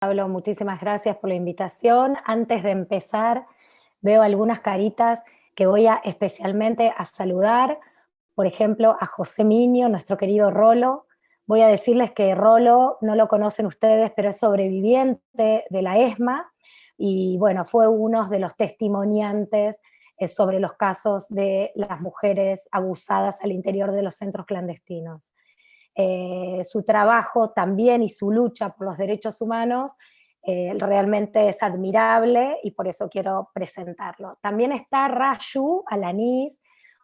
Pablo, muchísimas gracias por la invitación. Antes de empezar, veo algunas caritas que voy a especialmente a saludar. Por ejemplo, a José Miño, nuestro querido Rolo. Voy a decirles que Rolo no lo conocen ustedes, pero es sobreviviente de la ESMA y bueno, fue uno de los testimoniantes sobre los casos de las mujeres abusadas al interior de los centros clandestinos. Su trabajo también y su lucha por los derechos humanos realmente es admirable y por eso quiero presentarlo. También está Raju Alanis,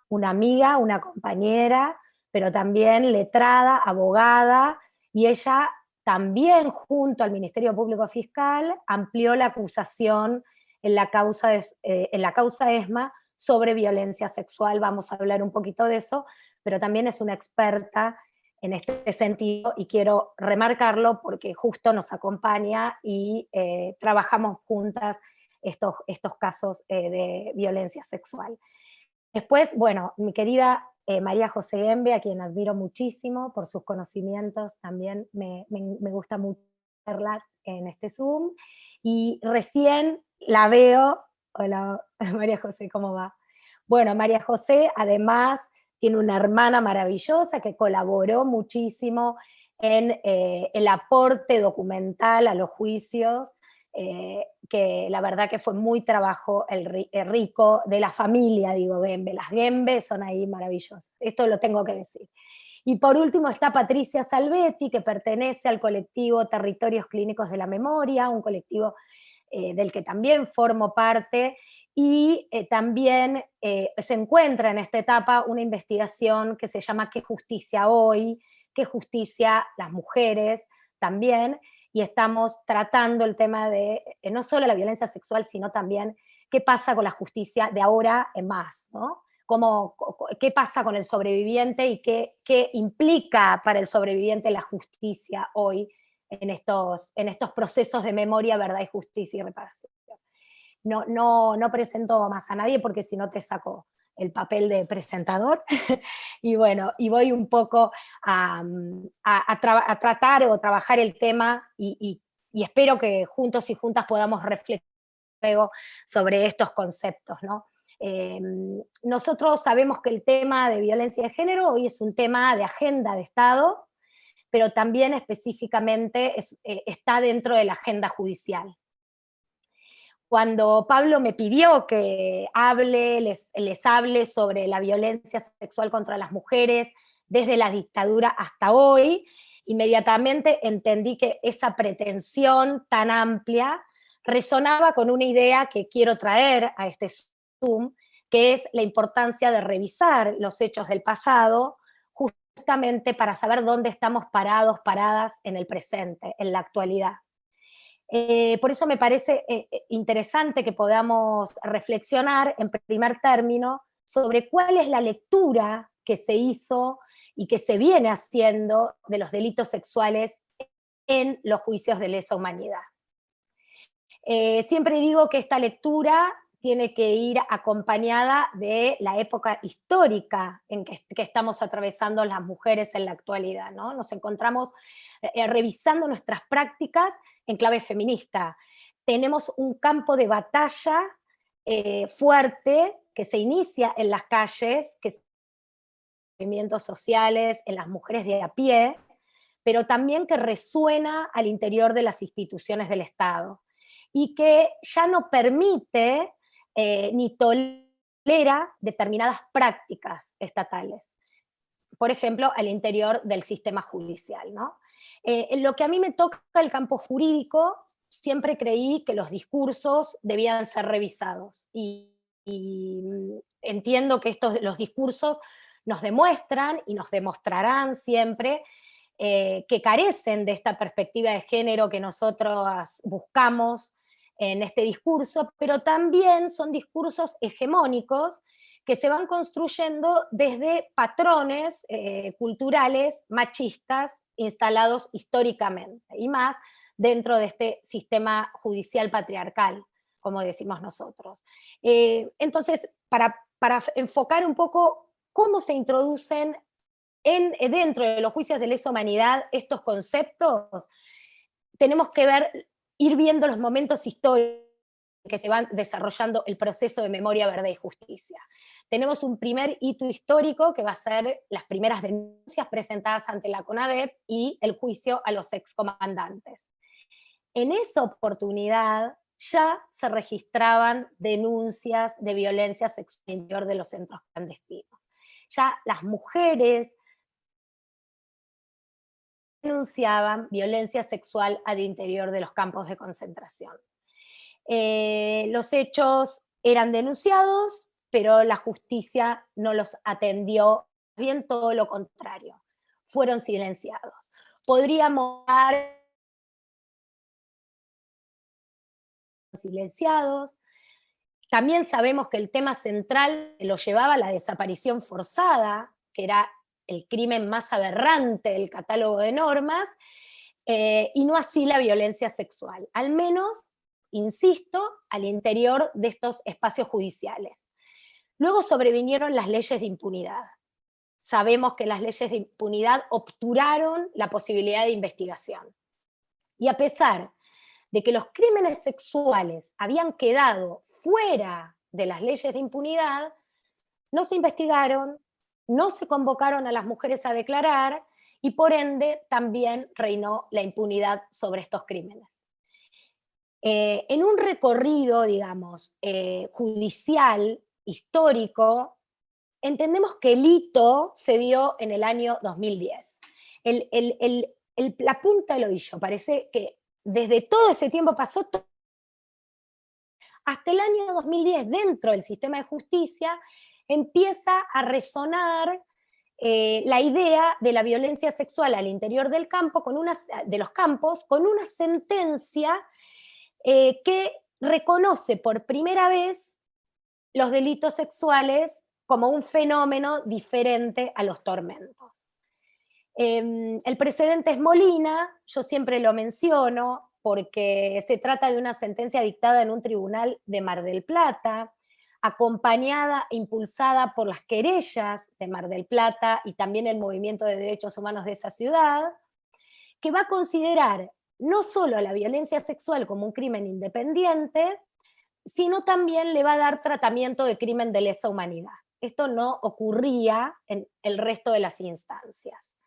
una amiga, una compañera, pero también letrada, abogada, y ella también junto al Ministerio Público Fiscal amplió la acusación en la causa ESMA sobre violencia sexual. Vamos a hablar un poquito de eso, pero también es una experta en este sentido y quiero remarcarlo porque justo nos acompaña y trabajamos juntas estos casos de violencia sexual. Después, bueno, mi querida María José Gembe, a quien admiro muchísimo por sus conocimientos, también me gusta mucho verla en este Zoom. Y recién la veo, hola María José, ¿cómo va? Bueno, María José además tiene una hermana maravillosa que colaboró muchísimo en el aporte documental a los juicios, que la verdad que fue muy trabajo rico de la familia, digo, Gembe. Las Gembe son ahí maravillosas, esto lo tengo que decir. Y por último está Patricia Salvetti, que pertenece al colectivo Territorios Clínicos de la Memoria, un colectivo del que también formo parte, y también se encuentra en esta etapa una investigación que se llama ¿Qué justicia hoy? ¿Qué justicia las mujeres? También, y estamos tratando el tema de no solo la violencia sexual, sino también qué pasa con la justicia de ahora en más, ¿no? ¿Qué pasa con el sobreviviente y qué implica para el sobreviviente la justicia hoy en estos procesos de memoria, verdad y justicia y reparación? No presento más a nadie porque si no te saco el papel de presentador. Y bueno, y voy un poco a tratar o trabajar el tema y espero que juntos y juntas podamos reflexionar sobre estos conceptos, ¿no? Nosotros sabemos que el tema de violencia de género hoy es un tema de agenda de Estado, pero también específicamente está dentro de la agenda judicial. Cuando Pablo me pidió que les hable sobre la violencia sexual contra las mujeres desde la dictadura hasta hoy, inmediatamente entendí que esa pretensión tan amplia resonaba con una idea que quiero traer a este Zoom, que es la importancia de revisar los hechos del pasado justamente para saber dónde estamos parados, paradas en el presente, en la actualidad. Por eso me parece interesante que podamos reflexionar en primer término sobre cuál es la lectura que se hizo y que se viene haciendo de los delitos sexuales en los juicios de lesa humanidad. Siempre digo que esta lectura tiene que ir acompañada de la época histórica en que estamos atravesando las mujeres en la actualidad, ¿no? Nos encontramos revisando nuestras prácticas en clave feminista. Tenemos un campo de batalla fuerte que se inicia en las calles, que se movimientos sociales, en las mujeres de a pie, pero también que resuena al interior de las instituciones del Estado y que ya no permite ni tolera determinadas prácticas estatales, por ejemplo, al interior del sistema judicial, ¿no? En lo que a mí me toca el campo jurídico, siempre creí que los discursos debían ser revisados y entiendo que los discursos nos demuestran y nos demostrarán siempre que carecen de esta perspectiva de género que nosotros buscamos en este discurso, pero también son discursos hegemónicos que se van construyendo desde patrones culturales machistas instalados históricamente, y más dentro de este sistema judicial patriarcal, como decimos nosotros. Entonces, para enfocar un poco cómo se introducen dentro de los juicios de lesa humanidad estos conceptos, tenemos que ver ir viendo los momentos históricos que se van desarrollando el proceso de memoria, verdad y justicia. Tenemos un primer hito histórico que va a ser las primeras denuncias presentadas ante la CONADEP y el juicio a los excomandantes. En esa oportunidad ya se registraban denuncias de violencia sexual al interior de los centros clandestinos. Ya las mujeres denunciaban violencia sexual al interior de los campos de concentración. Los hechos eran denunciados, pero la justicia no los atendió, bien todo lo contrario, fueron silenciados. Podríamos dar silenciados. También sabemos que el tema central lo llevaba la desaparición forzada, que era el crimen más aberrante del catálogo de normas, y no así la violencia sexual, al menos, insisto, al interior de estos espacios judiciales. Luego sobrevinieron las leyes de impunidad. Sabemos que las leyes de impunidad obturaron la posibilidad de investigación. Y a pesar de que los crímenes sexuales habían quedado fuera de las leyes de impunidad, no se investigaron, no se convocaron a las mujeres a declarar y por ende también reinó la impunidad sobre estos crímenes. En un recorrido, digamos, judicial, histórico, entendemos que el hito se dio en el año 2010. La punta del ovillo, parece que desde todo ese tiempo pasó hasta el año 2010, dentro del sistema de justicia, empieza a resonar la idea de la violencia sexual al interior del campo, de los campos, con una sentencia que reconoce por primera vez los delitos sexuales como un fenómeno diferente a los tormentos. El precedente es Molina, yo siempre lo menciono, porque se trata de una sentencia dictada en un tribunal de Mar del Plata, acompañada e impulsada por las querellas de Mar del Plata y también el movimiento de derechos humanos de esa ciudad, que va a considerar no solo la violencia sexual como un crimen independiente, sino también le va a dar tratamiento de crimen de lesa humanidad. Esto no ocurría en el resto de las instancias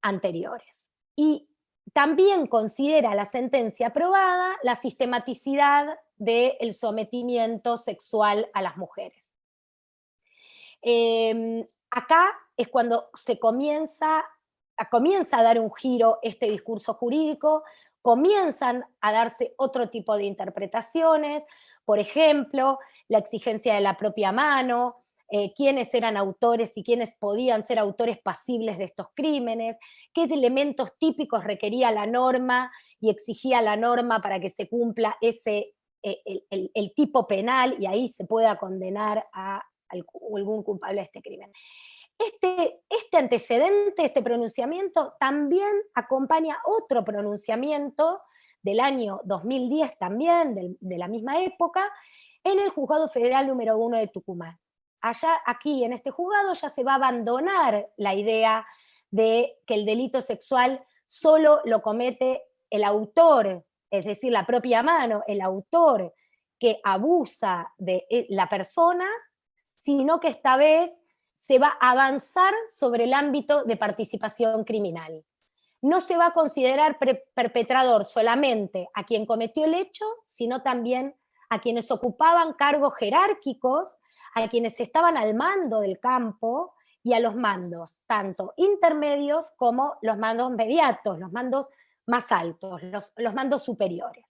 anteriores. Y también considera la sentencia aprobada la sistematicidad del sometimiento sexual a las mujeres. Acá es cuando se comienza a dar un giro este discurso jurídico, comienzan a darse otro tipo de interpretaciones, por ejemplo, la exigencia de la propia mano, quiénes eran autores y quiénes podían ser autores pasibles de estos crímenes, qué elementos típicos requería la norma y exigía la norma para que se cumpla el tipo penal y ahí se pueda condenar a algún culpable de este crimen. Este antecedente, este pronunciamiento, también acompaña otro pronunciamiento del año 2010 también, de la misma época, en el Juzgado Federal número 1 de Tucumán. Aquí en este juzgado ya se va a abandonar la idea de que el delito sexual solo lo comete el autor, es decir, la propia mano, el autor que abusa de la persona, sino que esta vez se va a avanzar sobre el ámbito de participación criminal. No se va a considerar perpetrador solamente a quien cometió el hecho, sino también a quienes ocupaban cargos jerárquicos, a quienes estaban al mando del campo y a los mandos, tanto intermedios como los mandos mediatos, los mandos más altos, los mandos superiores.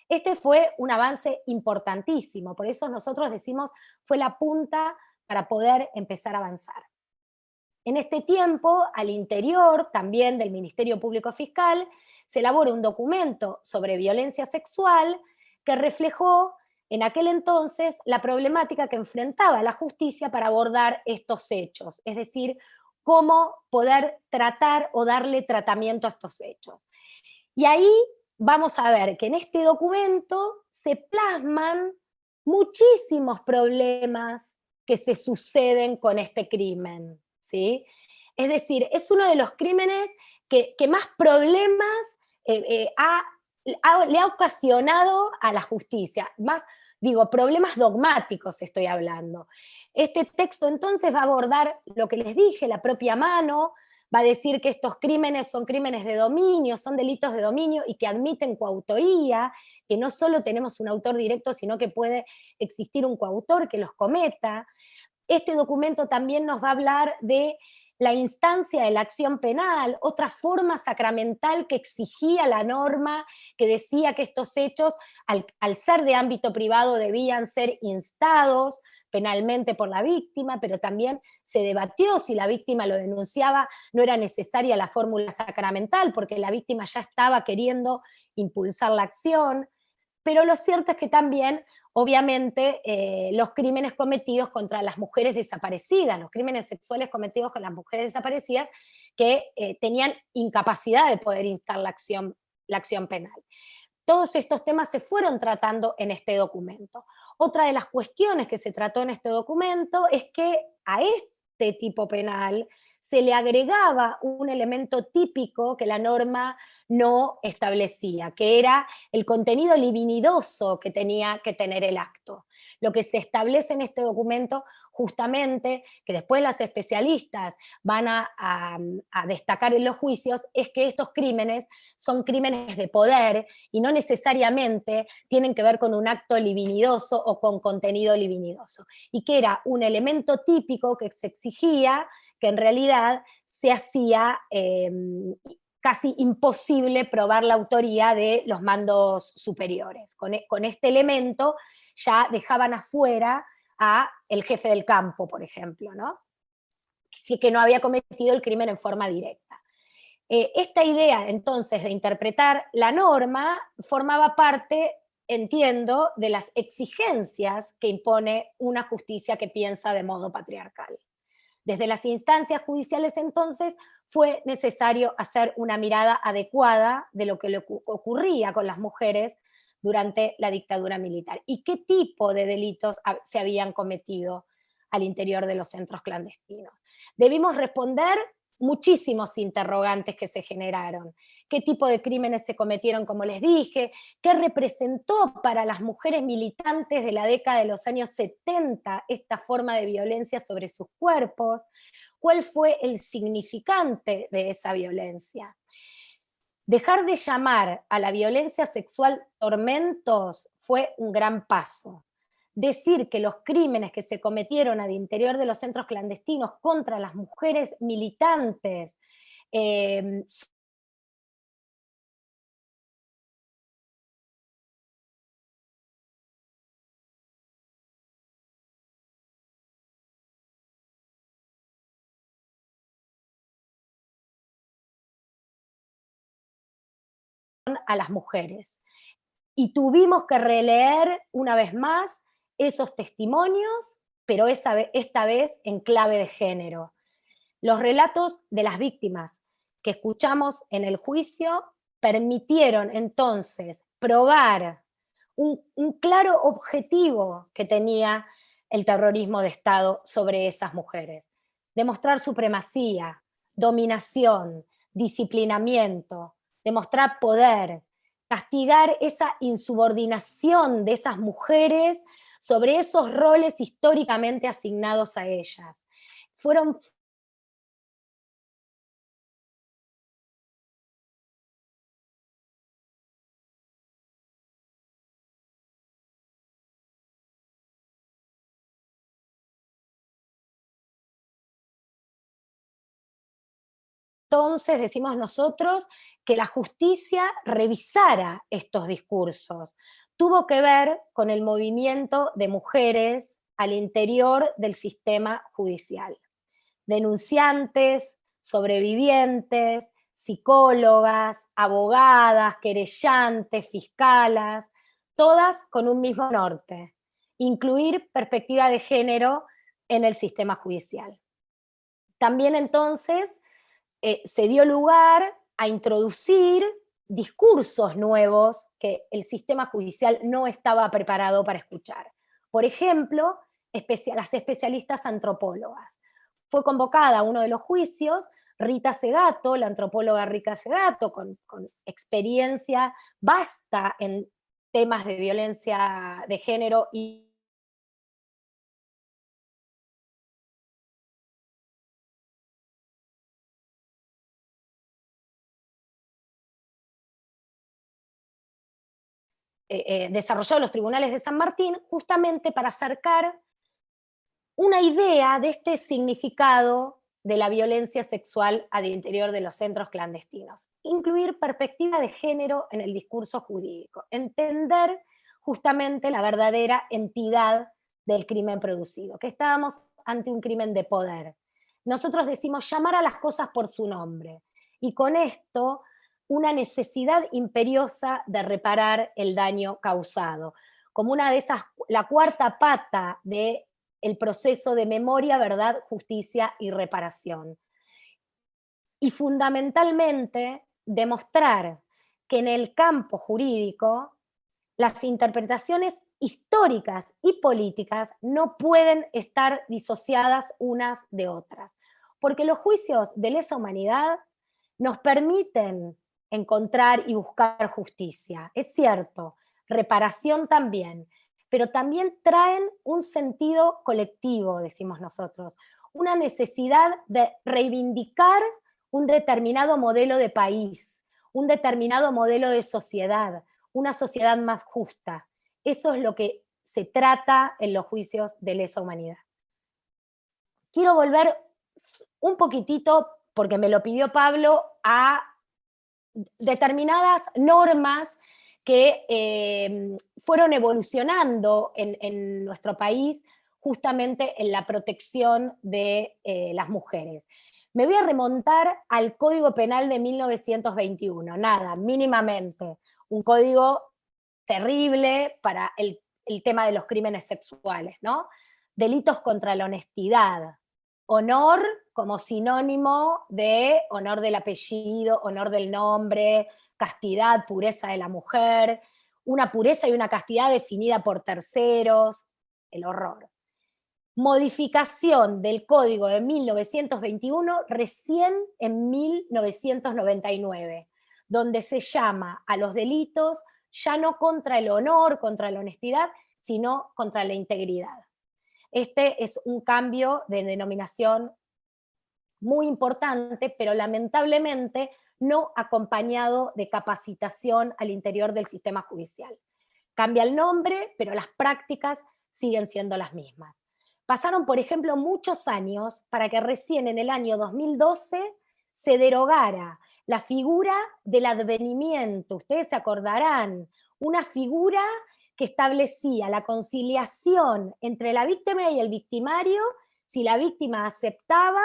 Este fue un avance importantísimo, por eso nosotros decimos fue la punta para poder empezar a avanzar. En este tiempo, al interior también del Ministerio Público Fiscal, se elabora un documento sobre violencia sexual que reflejó en aquel entonces la problemática que enfrentaba la justicia para abordar estos hechos, es decir, cómo poder tratar o darle tratamiento a estos hechos. Y ahí vamos a ver que en este documento se plasman muchísimos problemas que se suceden con este crimen, ¿sí? Es decir, es uno de los crímenes que más problemas ha le ha ocasionado a la justicia, más, digo, problemas dogmáticos estoy hablando. Este texto entonces va a abordar lo que les dije, la propia mano, va a decir que estos crímenes son crímenes de dominio, son delitos de dominio y que admiten coautoría, que no solo tenemos un autor directo, sino que puede existir un coautor que los cometa. Este documento también nos va a hablar de la instancia de la acción penal, otra forma sacramental que exigía la norma, que decía que estos hechos, al ser de ámbito privado, debían ser instados penalmente por la víctima, pero también se debatió si la víctima lo denunciaba, no era necesaria la fórmula sacramental, porque la víctima ya estaba queriendo impulsar la acción. Pero lo cierto es que también, obviamente, los crímenes cometidos contra las mujeres desaparecidas, los crímenes sexuales cometidos con las mujeres desaparecidas, que tenían incapacidad de poder instar la acción penal. Todos estos temas se fueron tratando en este documento. Otra de las cuestiones que se trató en este documento es que a este tipo penal se le agregaba un elemento típico que la norma no establecía, que era el contenido libidinoso que tenía que tener el acto. Lo que se establece en este documento, justamente, que después las especialistas van a destacar en los juicios, es que estos crímenes son crímenes de poder y no necesariamente tienen que ver con un acto libidinoso o con contenido libidinoso, y que era un elemento típico que se exigía, que en realidad se hacía casi imposible probar la autoría de los mandos superiores. Con este elemento ya dejaban afuera a el jefe del campo, por ejemplo, ¿no? Sí, que no había cometido el crimen en forma directa. Esta idea, entonces, de interpretar la norma formaba parte, entiendo, de las exigencias que impone una justicia que piensa de modo patriarcal. Desde las instancias judiciales, entonces, fue necesario hacer una mirada adecuada de lo que le ocurría con las mujeres durante la dictadura militar y qué tipo de delitos se habían cometido al interior de los centros clandestinos. Debimos responder muchísimos interrogantes que se generaron. ¿Qué tipo de crímenes se cometieron, como les dije? ¿Qué representó para las mujeres militantes de la década de los años 70 esta forma de violencia sobre sus cuerpos? ¿Cuál fue el significante de esa violencia? Dejar de llamar a la violencia sexual tormentos fue un gran paso. Decir que los crímenes que se cometieron al interior de los centros clandestinos contra las mujeres militantes eh, a las mujeres. Y tuvimos que releer una vez más esos testimonios, pero esta vez en clave de género. Los relatos de las víctimas que escuchamos en el juicio permitieron entonces probar un claro objetivo que tenía el terrorismo de Estado sobre esas mujeres. Demostrar supremacía, dominación, disciplinamiento, demostrar poder, castigar esa insubordinación de esas mujeres sobre esos roles históricamente asignados a ellas. Fueron entonces, decimos nosotros, que la justicia revisara estos discursos. Tuvo que ver con el movimiento de mujeres al interior del sistema judicial. Denunciantes, sobrevivientes, psicólogas, abogadas, querellantes, fiscalas, todas con un mismo norte: incluir perspectiva de género en el sistema judicial. También entonces se dio lugar a introducir discursos nuevos que el sistema judicial no estaba preparado para escuchar. Por ejemplo, las especialistas antropólogas. Fue convocada a uno de los juicios Rita Segato, la antropóloga Rita Segato, con experiencia vasta en temas de violencia de género y desarrollado los tribunales de San Martín, justamente para acercar una idea de este significado de la violencia sexual al interior de los centros clandestinos. Incluir perspectiva de género en el discurso jurídico, entender justamente la verdadera entidad del crimen producido, que estábamos ante un crimen de poder. Nosotros decimos llamar a las cosas por su nombre, y con esto una necesidad imperiosa de reparar el daño causado, como una de esas, la cuarta pata de el proceso de memoria, verdad, justicia y reparación. Y fundamentalmente demostrar que en el campo jurídico las interpretaciones históricas y políticas no pueden estar disociadas unas de otras, porque los juicios de lesa humanidad nos permiten encontrar y buscar justicia, es cierto, reparación también, pero también traen un sentido colectivo, decimos nosotros, una necesidad de reivindicar un determinado modelo de país, un determinado modelo de sociedad, una sociedad más justa. Eso es lo que se trata en los juicios de lesa humanidad. Quiero volver un poquitito, porque me lo pidió Pablo, a determinadas normas que fueron evolucionando en nuestro país justamente en la protección de las mujeres. Me voy a remontar al Código Penal de 1921, nada, mínimamente, un código terrible para el tema de los crímenes sexuales, ¿no? Delitos contra la honestidad, honor como sinónimo de honor del apellido, honor del nombre, castidad, pureza de la mujer, una pureza y una castidad definida por terceros, el horror. Modificación del Código de 1921 recién en 1999, donde se llama a los delitos ya no contra el honor, contra la honestidad, sino contra la integridad. Este es un cambio de denominación muy importante, pero lamentablemente no acompañado de capacitación al interior del sistema judicial. Cambia el nombre, pero las prácticas siguen siendo las mismas. Pasaron, por ejemplo, muchos años para que recién en el año 2012 se derogara la figura del advenimiento. Ustedes se acordarán, una figura que establecía la conciliación entre la víctima y el victimario si la víctima aceptaba,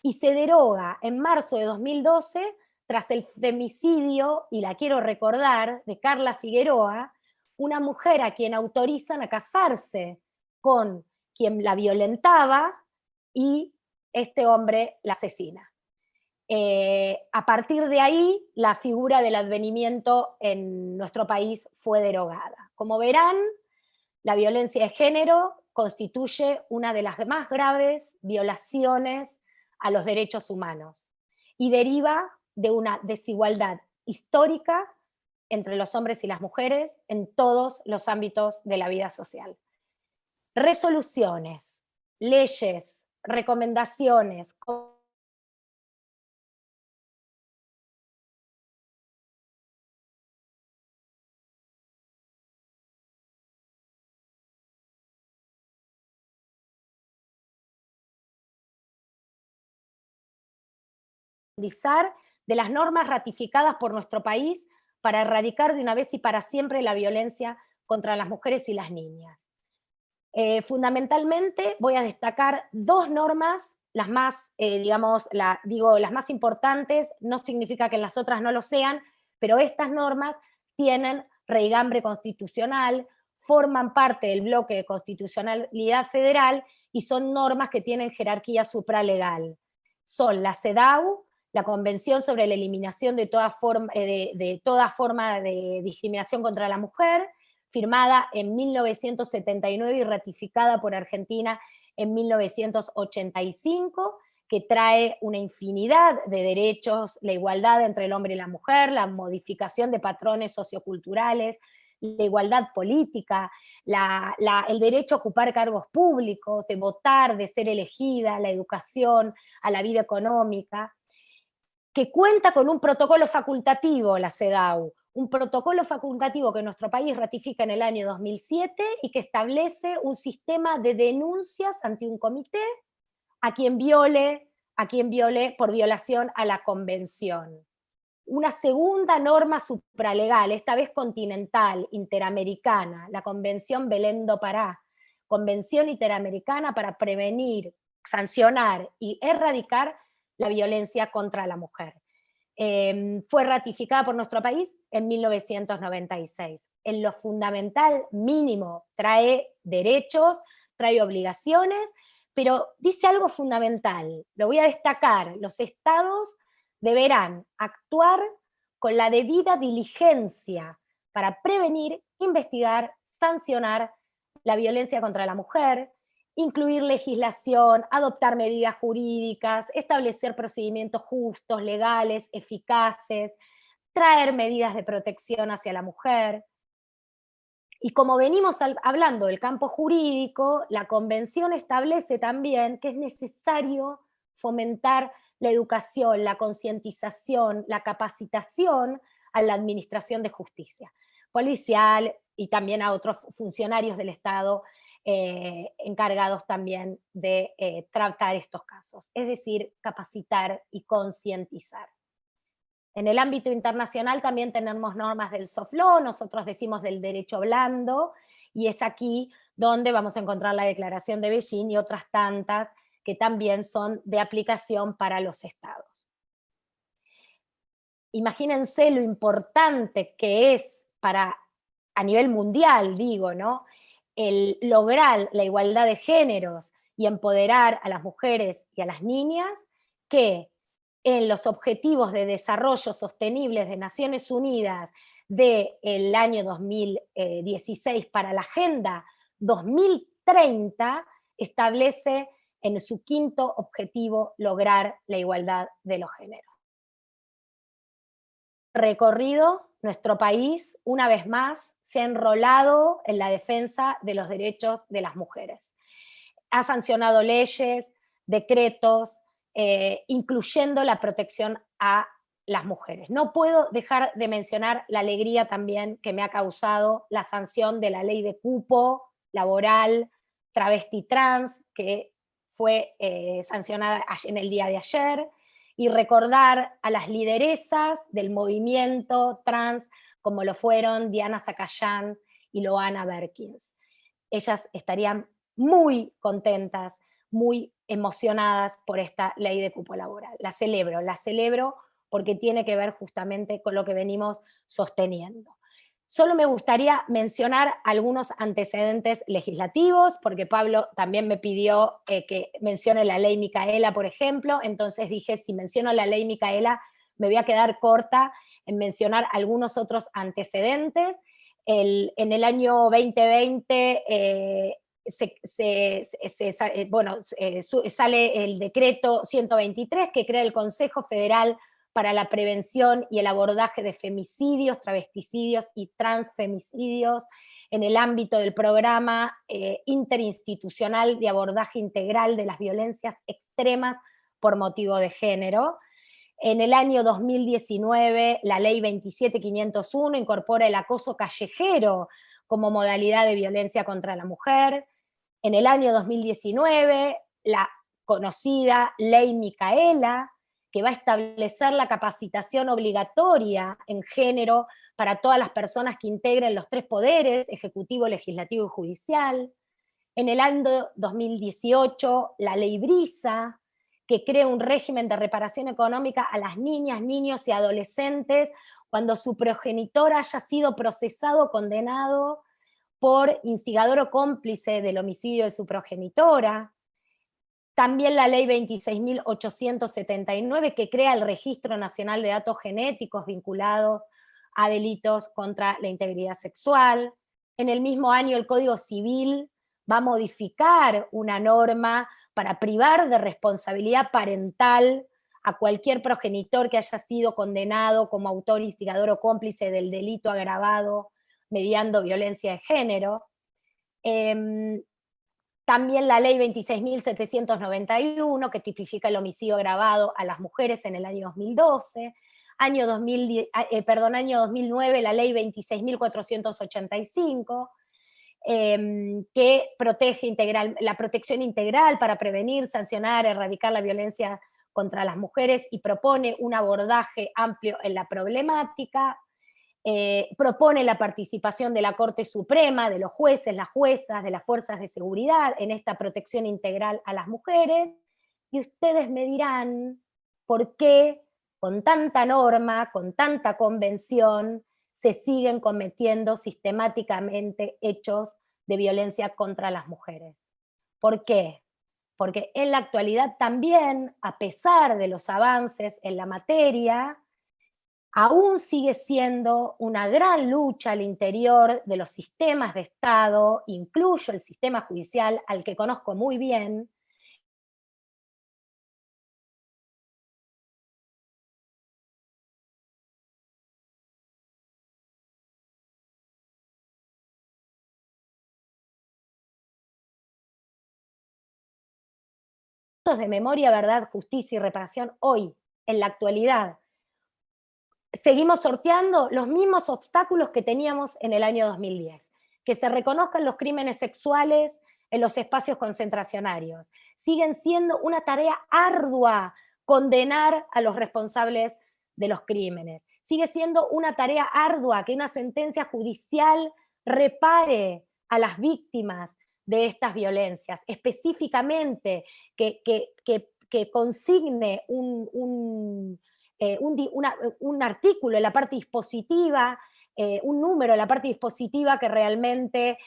y se deroga en marzo de 2012 tras el femicidio, y la quiero recordar, de Carla Figueroa, una mujer a quien autorizan a casarse con quien la violentaba y este hombre la asesina. A partir de ahí, la figura del advenimiento en nuestro país fue derogada. Como verán, la violencia de género constituye una de las más graves violaciones a los derechos humanos y deriva de una desigualdad histórica entre los hombres y las mujeres en todos los ámbitos de la vida social. Resoluciones, leyes, recomendaciones, de las normas ratificadas por nuestro país para erradicar de una vez y para siempre la violencia contra las mujeres y las niñas. Fundamentalmente voy a destacar dos normas, las más, las más importantes, no significa que las otras no lo sean, pero estas normas tienen raigambre constitucional, forman parte del bloque de constitucionalidad federal y son normas que tienen jerarquía supralegal. Son la CEDAW, la Convención sobre la Eliminación de toda forma de discriminación contra la mujer, firmada en 1979 y ratificada por Argentina en 1985, que trae una infinidad de derechos, la igualdad entre el hombre y la mujer, la modificación de patrones socioculturales, la igualdad política, el derecho a ocupar cargos públicos, de votar, de ser elegida, la educación, a la vida económica, que cuenta con un protocolo facultativo, la CEDAW, un protocolo facultativo que nuestro país ratifica en el año 2007 y que establece un sistema de denuncias ante un comité a quien viole por violación a la convención. Una segunda norma supralegal, esta vez continental, interamericana, la Convención Belén do Pará, Convención Interamericana para prevenir, sancionar y erradicar la violencia contra la mujer. Fue ratificada por nuestro país en 1996. En lo fundamental mínimo trae derechos, trae obligaciones, pero dice algo fundamental, lo voy a destacar: los estados deberán actuar con la debida diligencia para prevenir, investigar, sancionar la violencia contra la mujer, incluir legislación, adoptar medidas jurídicas, establecer procedimientos justos, legales, eficaces, traer medidas de protección hacia la mujer. Y como venimos hablando del campo jurídico, la Convención establece también que es necesario fomentar la educación, la concientización, la capacitación a la administración de justicia policial y también a otros funcionarios del Estado encargados también de tratar estos casos. Es decir, capacitar y concientizar. En el ámbito internacional también tenemos normas del soft law, nosotros decimos del derecho blando, y es aquí donde vamos a encontrar la Declaración de Beijing y otras tantas que también son de aplicación para los estados. Imagínense lo importante que es para, a nivel mundial, digo, ¿no?, el lograr la igualdad de géneros y empoderar a las mujeres y a las niñas, que en los Objetivos de Desarrollo Sostenibles de Naciones Unidas del año 2016 para la Agenda 2030 establece en su quinto objetivo lograr la igualdad de los géneros. Recorrido, nuestro país, una vez más, se ha enrolado en la defensa de los derechos de las mujeres. Ha sancionado leyes, decretos, incluyendo la protección a las mujeres. No puedo dejar de mencionar la alegría también que me ha causado la sanción de la ley de cupo laboral travesti trans, que fue sancionada en el día de ayer, y recordar a las lideresas del movimiento trans, como lo fueron Diana Zacayán y Loana Berkins. Ellas estarían muy contentas, muy emocionadas por esta ley de cupo laboral. La celebro porque tiene que ver justamente con lo que venimos sosteniendo. Solo me gustaría mencionar algunos antecedentes legislativos, porque Pablo también me pidió que mencione la ley Micaela, por ejemplo, entonces dije, si menciono la ley Micaela, me voy a quedar corta en mencionar algunos otros antecedentes. En el año 2020 sale el decreto 123 que crea el Consejo Federal para la prevención y el abordaje de femicidios, travesticidios y transfemicidios en el ámbito del programa interinstitucional de abordaje integral de las violencias extremas por motivo de género. En el año 2019, la ley 27501 incorpora el acoso callejero como modalidad de violencia contra la mujer. En el año 2019, la conocida ley Micaela, que va a establecer la capacitación obligatoria en género para todas las personas que integren los tres poderes, ejecutivo, legislativo y judicial. En el año 2018, la ley Brisa, que crea un régimen de reparación económica a las niñas, niños y adolescentes cuando su progenitor haya sido procesado o condenado por instigador o cómplice del homicidio de su progenitora. También la ley 26.879, que crea el Registro Nacional de Datos Genéticos vinculados a delitos contra la integridad sexual. En el mismo año el Código Civil va a modificar una norma para privar de responsabilidad parental a cualquier progenitor que haya sido condenado como autor, instigador o cómplice del delito agravado mediando violencia de género. También la ley 26.791, que tipifica el homicidio agravado a las mujeres en el año 2012. Año 2009, la ley 26.485, que protege la protección integral para prevenir, sancionar, erradicar la violencia contra las mujeres y propone un abordaje amplio en la problemática. Propone la participación de la Corte Suprema, de los jueces, las juezas, de las fuerzas de seguridad en esta protección integral a las mujeres. Y ustedes me dirán por qué con tanta norma, con tanta convención, se siguen cometiendo sistemáticamente hechos de violencia contra las mujeres. ¿Por qué? Porque en la actualidad también, a pesar de los avances en la materia, aún sigue siendo una gran lucha al interior de los sistemas de Estado, incluyo el sistema judicial, al que conozco muy bien. De memoria, verdad, justicia y reparación hoy, en la actualidad, seguimos sorteando los mismos obstáculos que teníamos en el año 2010. Que se reconozcan los crímenes sexuales en los espacios concentracionarios. Siguen siendo una tarea ardua condenar a los responsables de los crímenes. Sigue siendo una tarea ardua que una sentencia judicial repare a las víctimas de estas violencias, específicamente que consigne un artículo en la parte dispositiva, un número en la parte dispositiva que realmente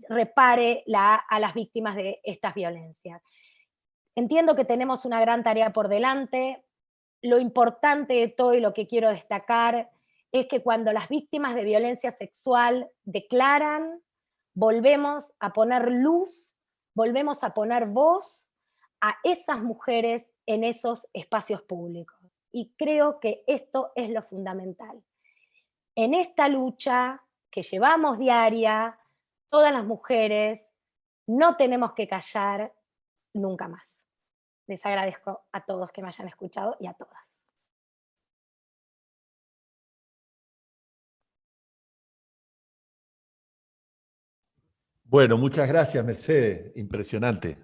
repare a las víctimas de estas violencias. Entiendo que tenemos una gran tarea por delante. Lo importante de todo y lo que quiero destacar es que cuando las víctimas de violencia sexual declaran, volvemos a poner luz, volvemos a poner voz a esas mujeres en esos espacios públicos. Y creo que esto es lo fundamental. En esta lucha que llevamos diaria, todas las mujeres, no tenemos que callar nunca más. Les agradezco a todos que me hayan escuchado y a todas. Bueno, muchas gracias, Mercedes. Impresionante.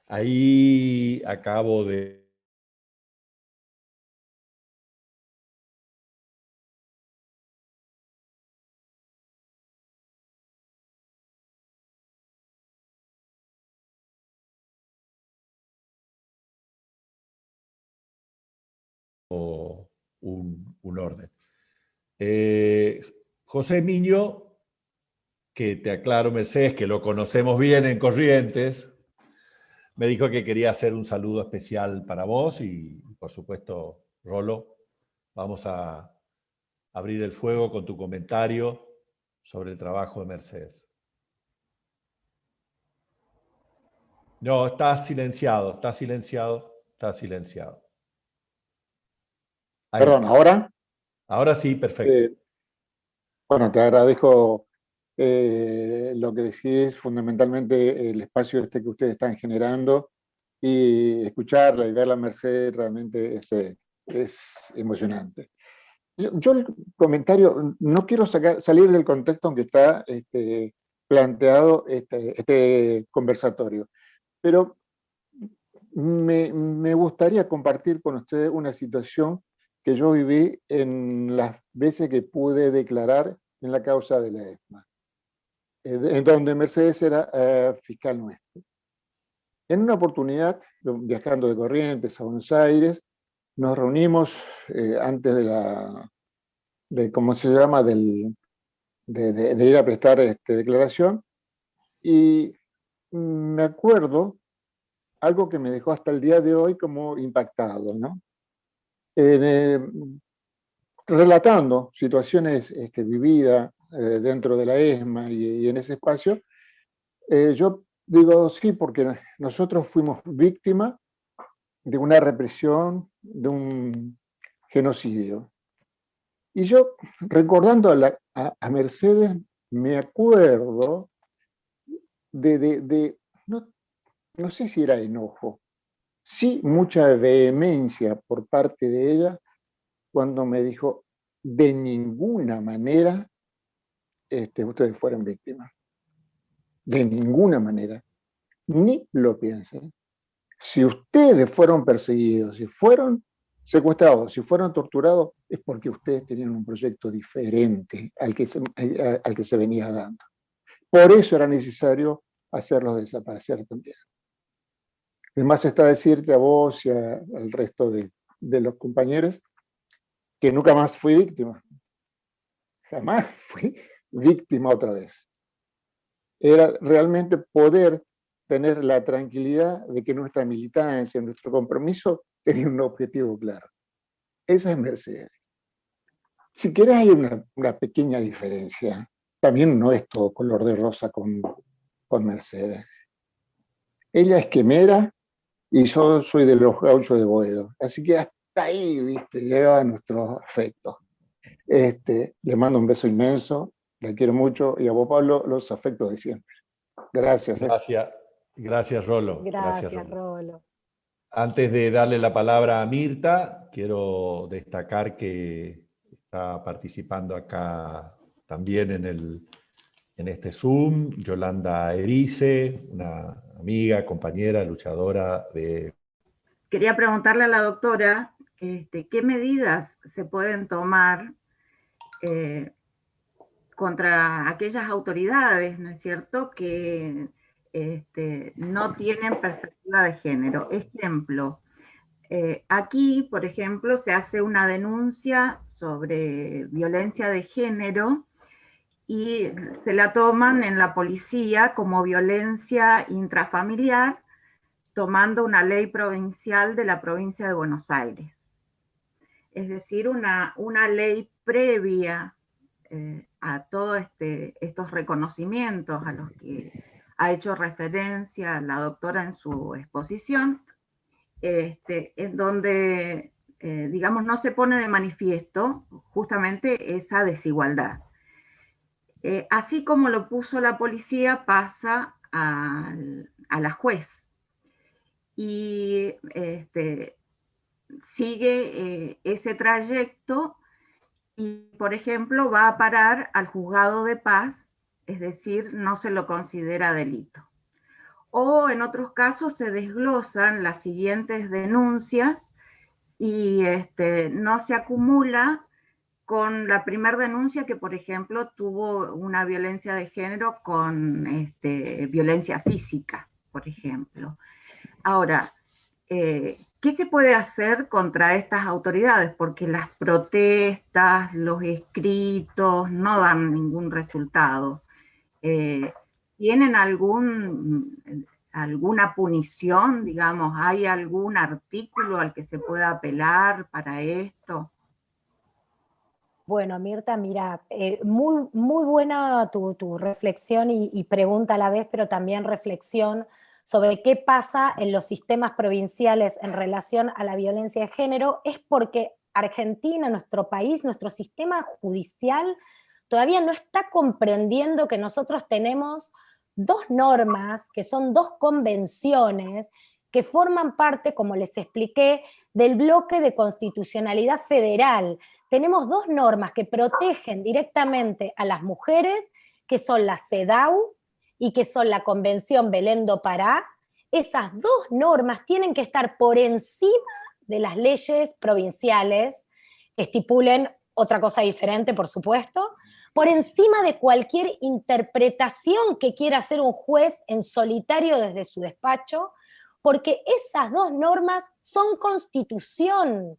Ahí acabo de... un orden. José Miño, que te aclaro, Mercedes, que lo conocemos bien en Corrientes, me dijo que quería hacer un saludo especial para vos y, por supuesto, Rolo, vamos a abrir el fuego con tu comentario sobre el trabajo de Mercedes. No, está silenciado, está silenciado, está silenciado. Ahí. Perdón, ¿ahora? Ahora sí, perfecto. Bueno, te agradezco lo que decís, fundamentalmente el espacio este que ustedes están generando, y escucharla y verla a Mercedes realmente es emocionante. Yo el comentario, no quiero salir del contexto en que está planteado este conversatorio, pero me gustaría compartir con ustedes una situación que yo viví en las veces que pude declarar en la causa de la ESMA, en donde Mercedes era fiscal nuestro. En una oportunidad, viajando de Corrientes a Buenos Aires, nos reunimos antes ¿cómo se llama?, de ir a prestar declaración, y me acuerdo algo que me dejó hasta el día de hoy como impactado, ¿no? Relatando situaciones vividas dentro de la ESMA y en ese espacio, yo Digo, sí, porque nosotros fuimos víctimas de una represión, de un genocidio. Y yo, recordando a Mercedes, me acuerdo no, no sé si era enojo, sí mucha vehemencia por parte de ella cuando me dijo, de ninguna manera ustedes fueron víctimas, de ninguna manera, ni lo piensen. Si ustedes fueron perseguidos, si fueron secuestrados, si fueron torturados, es porque ustedes tenían un proyecto diferente al que se venía dando. Por eso era necesario hacerlos desaparecer también. Además está decirte a vos y al resto de los compañeros que nunca más fui víctima. Jamás fui víctima otra vez. Era realmente poder tener la tranquilidad de que nuestra militancia, nuestro compromiso tenía un objetivo claro. Esa es Mercedes. Si querés hay una pequeña diferencia. También no es todo color de rosa con Mercedes. Ella es quemera y yo soy de los gauchos de Boedo. Así que hasta ahí, viste, llega nuestro afecto. Le mando un beso inmenso, la quiero mucho, y a vos, Pablo, los afectos de siempre. Gracias. Gracias, gracias Rolo. Gracias, Rolo. Antes de darle la palabra a Mirta, quiero destacar que está participando acá también en este Zoom Yolanda Erice, una amiga, compañera, luchadora de... Quería preguntarle a la doctora qué medidas se pueden tomar contra aquellas autoridades, ¿no es cierto?, que no tienen perspectiva de género. Ejemplo, aquí, por ejemplo, se hace una denuncia sobre violencia de género y se la toman en la policía como violencia intrafamiliar, tomando una ley provincial de la provincia de Buenos Aires. Es decir, una ley previa a todos estos reconocimientos a los que ha hecho referencia la doctora en su exposición, en donde, digamos, no se pone de manifiesto justamente esa desigualdad. Así como lo puso la policía, pasa a la juez. Y sigue ese trayecto y, por ejemplo, va a parar al juzgado de paz, es decir, no se lo considera delito. O en otros casos se desglosan las siguientes denuncias y no se acumula con la primera denuncia que, por ejemplo, tuvo una violencia de género con violencia física, por ejemplo. Ahora, ¿qué se puede hacer contra estas autoridades? Porque las protestas, los escritos no dan ningún resultado. ¿Tienen alguna punición, digamos? ¿Hay algún artículo al que se pueda apelar para esto? Bueno, Mirta, mira, muy, muy buena tu reflexión y pregunta a la vez, pero también reflexión sobre qué pasa en los sistemas provinciales en relación a la violencia de género. Es porque Argentina, nuestro país, nuestro sistema judicial todavía no está comprendiendo que nosotros tenemos dos normas, que son dos convenciones, que forman parte, como les expliqué, del bloque de constitucionalidad federal. Tenemos dos normas que protegen directamente a las mujeres, que son la CEDAW y que son la Convención Belén do Pará. Esas dos normas tienen que estar por encima de las leyes provinciales, que estipulen otra cosa diferente, por supuesto, por encima de cualquier interpretación que quiera hacer un juez en solitario desde su despacho, porque esas dos normas son constitución.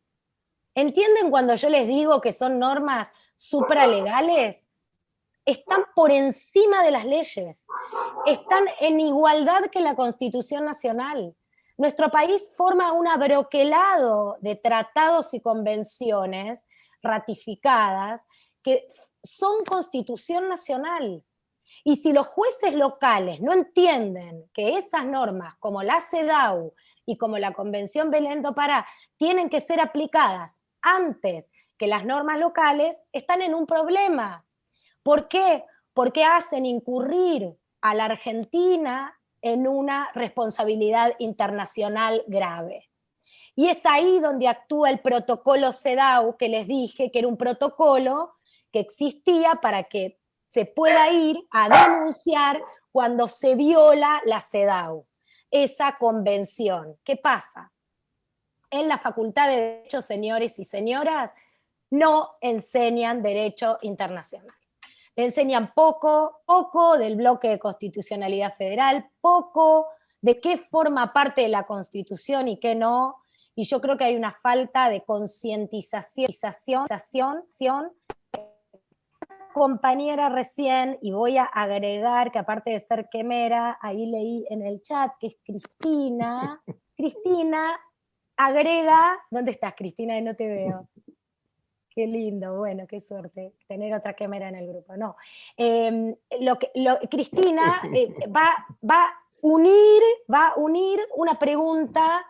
¿Entienden cuando yo les digo que son normas supralegales? Están por encima de las leyes, están en igualdad que la Constitución Nacional. Nuestro país forma un abroquelado de tratados y convenciones ratificadas que son Constitución Nacional. Y si los jueces locales no entienden que esas normas, como la CEDAW y como la Convención Belén do Pará, tienen que ser aplicadas antes que las normas locales, están en un problema. ¿Por qué? Porque hacen incurrir a la Argentina en una responsabilidad internacional grave. Y es ahí donde actúa el protocolo CEDAW, que les dije que era un protocolo que existía para que se pueda ir a denunciar cuando se viola la CEDAW, esa convención. ¿Qué pasa? En la Facultad de Derecho, señores y señoras, no enseñan derecho internacional. Le enseñan poco del bloque de constitucionalidad federal, poco de qué forma parte de la Constitución y qué no, y yo creo que hay una falta de concientización. Compañera recién, y voy a agregar que aparte de ser quemera, ahí leí en el chat que es Cristina. Cristina agrega, ¿dónde estás, Cristina? No te veo. Qué lindo, bueno, qué suerte tener otra quemera en el grupo. No, Cristina va a unir una pregunta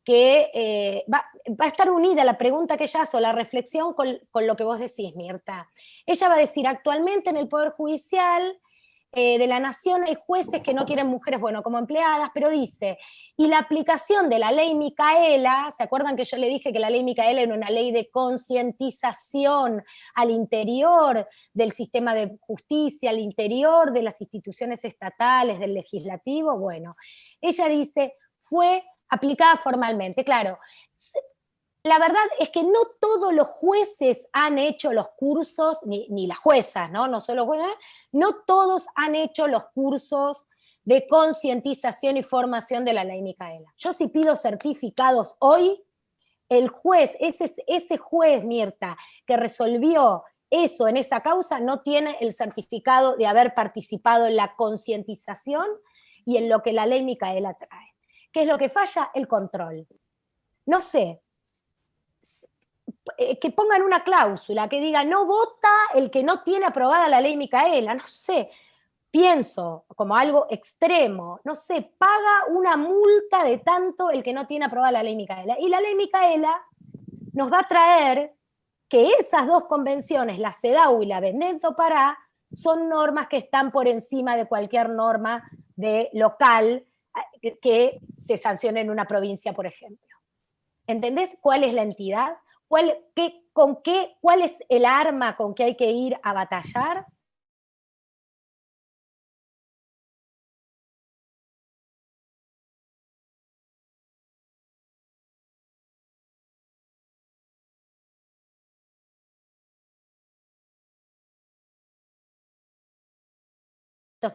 que va a estar unida la pregunta que ella hace, o la reflexión con lo que vos decís, Mirta. Ella va a decir, actualmente en el Poder Judicial de la Nación hay jueces que no quieren mujeres, bueno, como empleadas, pero dice, y la aplicación de la ley Micaela, ¿se acuerdan que yo le dije que la ley Micaela era una ley de concientización al interior del sistema de justicia, al interior de las instituciones estatales, del legislativo? Bueno, ella dice, fue aplicada formalmente, claro. La verdad es que no todos los jueces han hecho los cursos, ni las juezas, ¿no? No solo jueces, no todos han hecho los cursos de concientización y formación de la ley Micaela. Yo si pido certificados hoy, el juez, ese juez, Mirta, que resolvió eso en esa causa, no tiene el certificado de haber participado en la concientización y en lo que la ley Micaela trae. ¿Qué es lo que falla? El control. No sé, que pongan una cláusula que diga no vota el que no tiene aprobada la ley Micaela, no sé, pienso como algo extremo, no sé, paga una multa de tanto el que no tiene aprobada la ley Micaela. Y la ley Micaela nos va a traer que esas dos convenciones, la CEDAW y la Belén do Pará, son normas que están por encima de cualquier norma de local que se sancione en una provincia, por ejemplo. ¿Entendés cuál es la entidad? ¿Cuál es el arma con que hay que ir a batallar?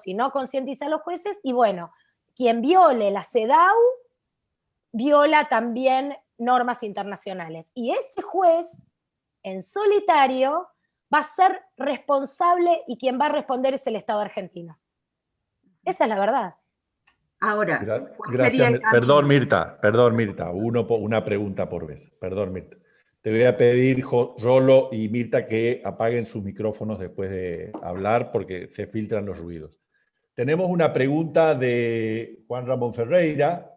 Si no concientiza a los jueces, y bueno, quien viole la CEDAW viola también normas internacionales. Y ese juez, en solitario, va a ser responsable y quien va a responder es el Estado argentino. Esa es la verdad. Ahora, gracias. Perdón, Mirta, una pregunta por vez. Perdón, Mirta. Te voy a pedir, Rolo y Mirta, que apaguen sus micrófonos después de hablar porque se filtran los ruidos. Tenemos una pregunta de Juan Ramón Ferreira.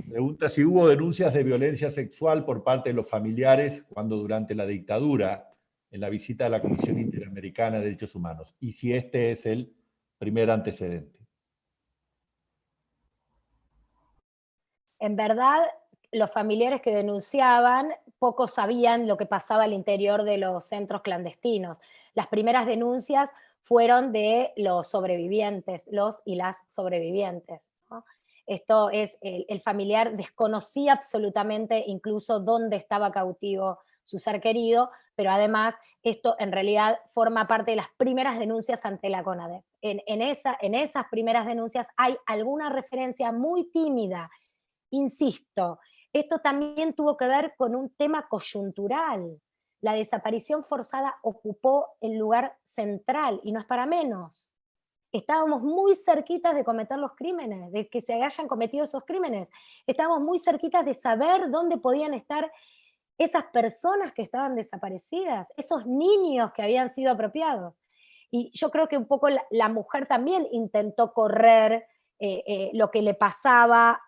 Pregunta si hubo denuncias de violencia sexual por parte de los familiares cuando durante la dictadura, en la visita a la Comisión Interamericana de Derechos Humanos, y si este es el primer antecedente. En verdad, los familiares que denunciaban poco sabían lo que pasaba al interior de los centros clandestinos. Las primeras denuncias fueron de los sobrevivientes, los y las sobrevivientes, ¿no? Esto es, el familiar desconocía absolutamente incluso dónde estaba cautivo su ser querido, pero además esto en realidad forma parte de las primeras denuncias ante la CONADEP. En esas primeras denuncias hay alguna referencia muy tímida. Insisto, esto también tuvo que ver con un tema coyuntural. La desaparición forzada ocupó el lugar central y no es para menos. Estábamos muy cerquitas de cometer los crímenes, de que se hayan cometido esos crímenes. Estábamos muy cerquitas de saber dónde podían estar esas personas que estaban desaparecidas, esos niños que habían sido apropiados. Y yo creo que un poco la mujer también intentó correr lo que le pasaba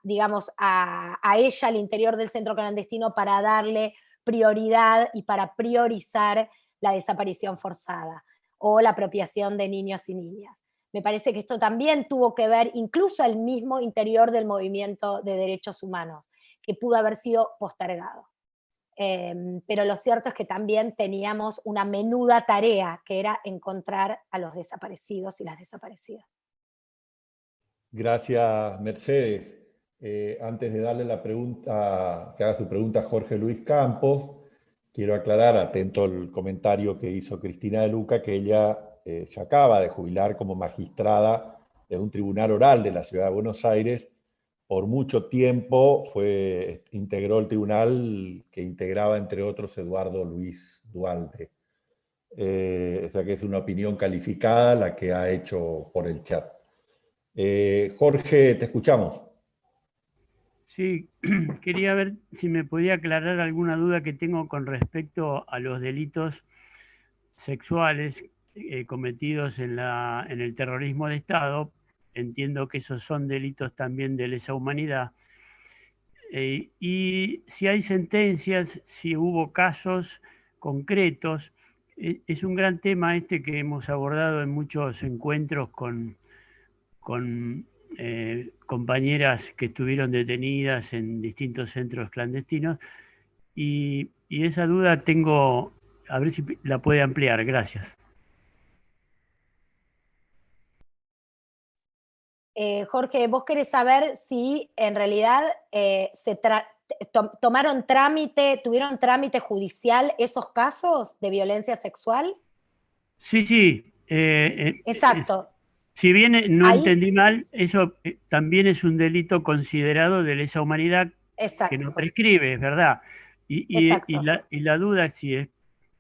digamos, a ella al interior del centro clandestino para darle prioridad y para priorizar la desaparición forzada o la apropiación de niños y niñas. Me parece que esto también tuvo que ver incluso al mismo interior del movimiento de derechos humanos, que pudo haber sido postergado. Pero lo cierto es que también teníamos una menuda tarea, que era encontrar a los desaparecidos y las desaparecidas. Gracias, Mercedes. Antes de darle la pregunta, que haga su pregunta a Jorge Luis Campos, quiero aclarar, atento al comentario que hizo Cristina de Luca, que ella se acaba de jubilar como magistrada de un tribunal oral de la Ciudad de Buenos Aires. Por mucho tiempo integró el tribunal que integraba, entre otros, Eduardo Luis Dualde. O sea que es una opinión calificada la que ha hecho por el chat. Jorge, te escuchamos. Sí, quería ver si me podía aclarar alguna duda que tengo con respecto a los delitos sexuales cometidos en el terrorismo de Estado. Entiendo que esos son delitos también de lesa humanidad. Y si hay sentencias, si hubo casos concretos, es un gran tema este que hemos abordado en muchos encuentros con compañeras que estuvieron detenidas en distintos centros clandestinos, y esa duda tengo, a ver si la puede ampliar. Gracias. Jorge, vos querés saber si en realidad tuvieron trámite judicial esos casos de violencia sexual. Sí, sí. Exacto. Si bien no Ahí, entendí mal, eso también es un delito considerado de lesa humanidad que no exacto, prescribe, es verdad. exacto. Y la duda si es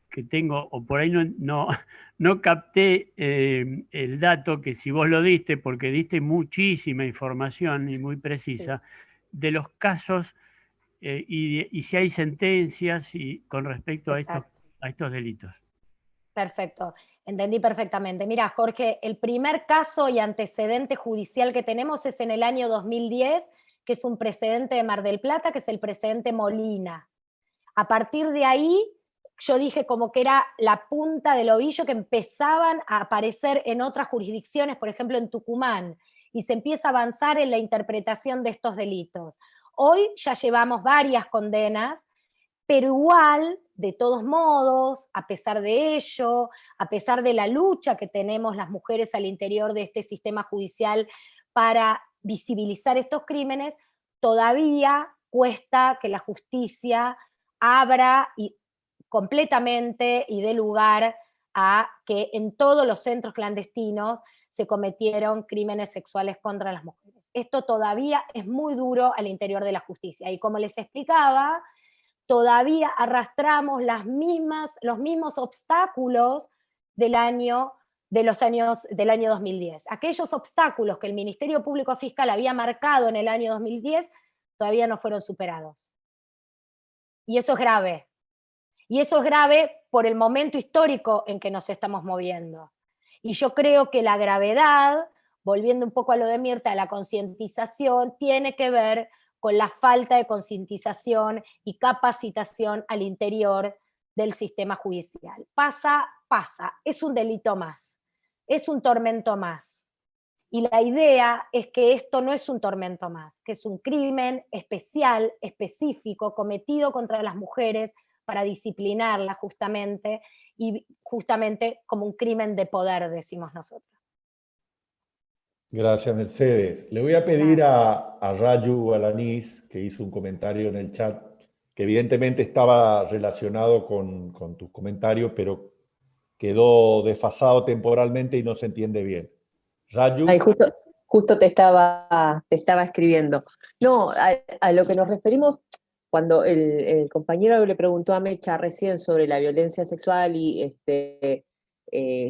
que tengo, o por ahí no capté el dato que si vos lo diste, porque diste muchísima información y muy Sí, precisa, de los casos y si hay sentencias con respecto exacto. a estos delitos. Perfecto, entendí perfectamente. Mira, Jorge, el primer caso y antecedente judicial que tenemos es en el año 2010, que es un precedente de Mar del Plata, que es el precedente Molina. A partir de ahí, yo dije como que era la punta del ovillo que empezaban a aparecer en otras jurisdicciones, por ejemplo en Tucumán, y se empieza a avanzar en la interpretación de estos delitos. Hoy ya llevamos varias condenas, pero igual, de todos modos, a pesar de ello, a pesar de la lucha que tenemos las mujeres al interior de este sistema judicial para visibilizar estos crímenes, todavía cuesta que la justicia abra completamente y dé lugar a que en todos los centros clandestinos se cometieron crímenes sexuales contra las mujeres. Esto todavía es muy duro al interior de la justicia. Y como les explicaba, todavía arrastramos los mismos obstáculos del año, del año 2010. Aquellos obstáculos que el Ministerio Público Fiscal había marcado en el año 2010 todavía no fueron superados. Y eso es grave. Y eso es grave por el momento histórico en que nos estamos moviendo. Y yo creo que la gravedad, volviendo un poco a lo de Mirta, la concientización tiene que ver con la falta de concientización y capacitación al interior del sistema judicial. Pasa, es un delito más, es un tormento más. Y la idea es que esto no es un tormento más, que es un crimen especial, específico, cometido contra las mujeres para disciplinarlas justamente, y justamente como un crimen de poder, decimos nosotros. Gracias, Mercedes. Le voy a pedir a Rayu Alanis, que hizo un comentario en el chat, que evidentemente estaba relacionado con tus comentarios, pero quedó desfasado temporalmente y no se entiende bien. Rayu. Ay, justo te estaba escribiendo. No, a lo que nos referimos cuando el compañero le preguntó a Mecha recién sobre la violencia sexual y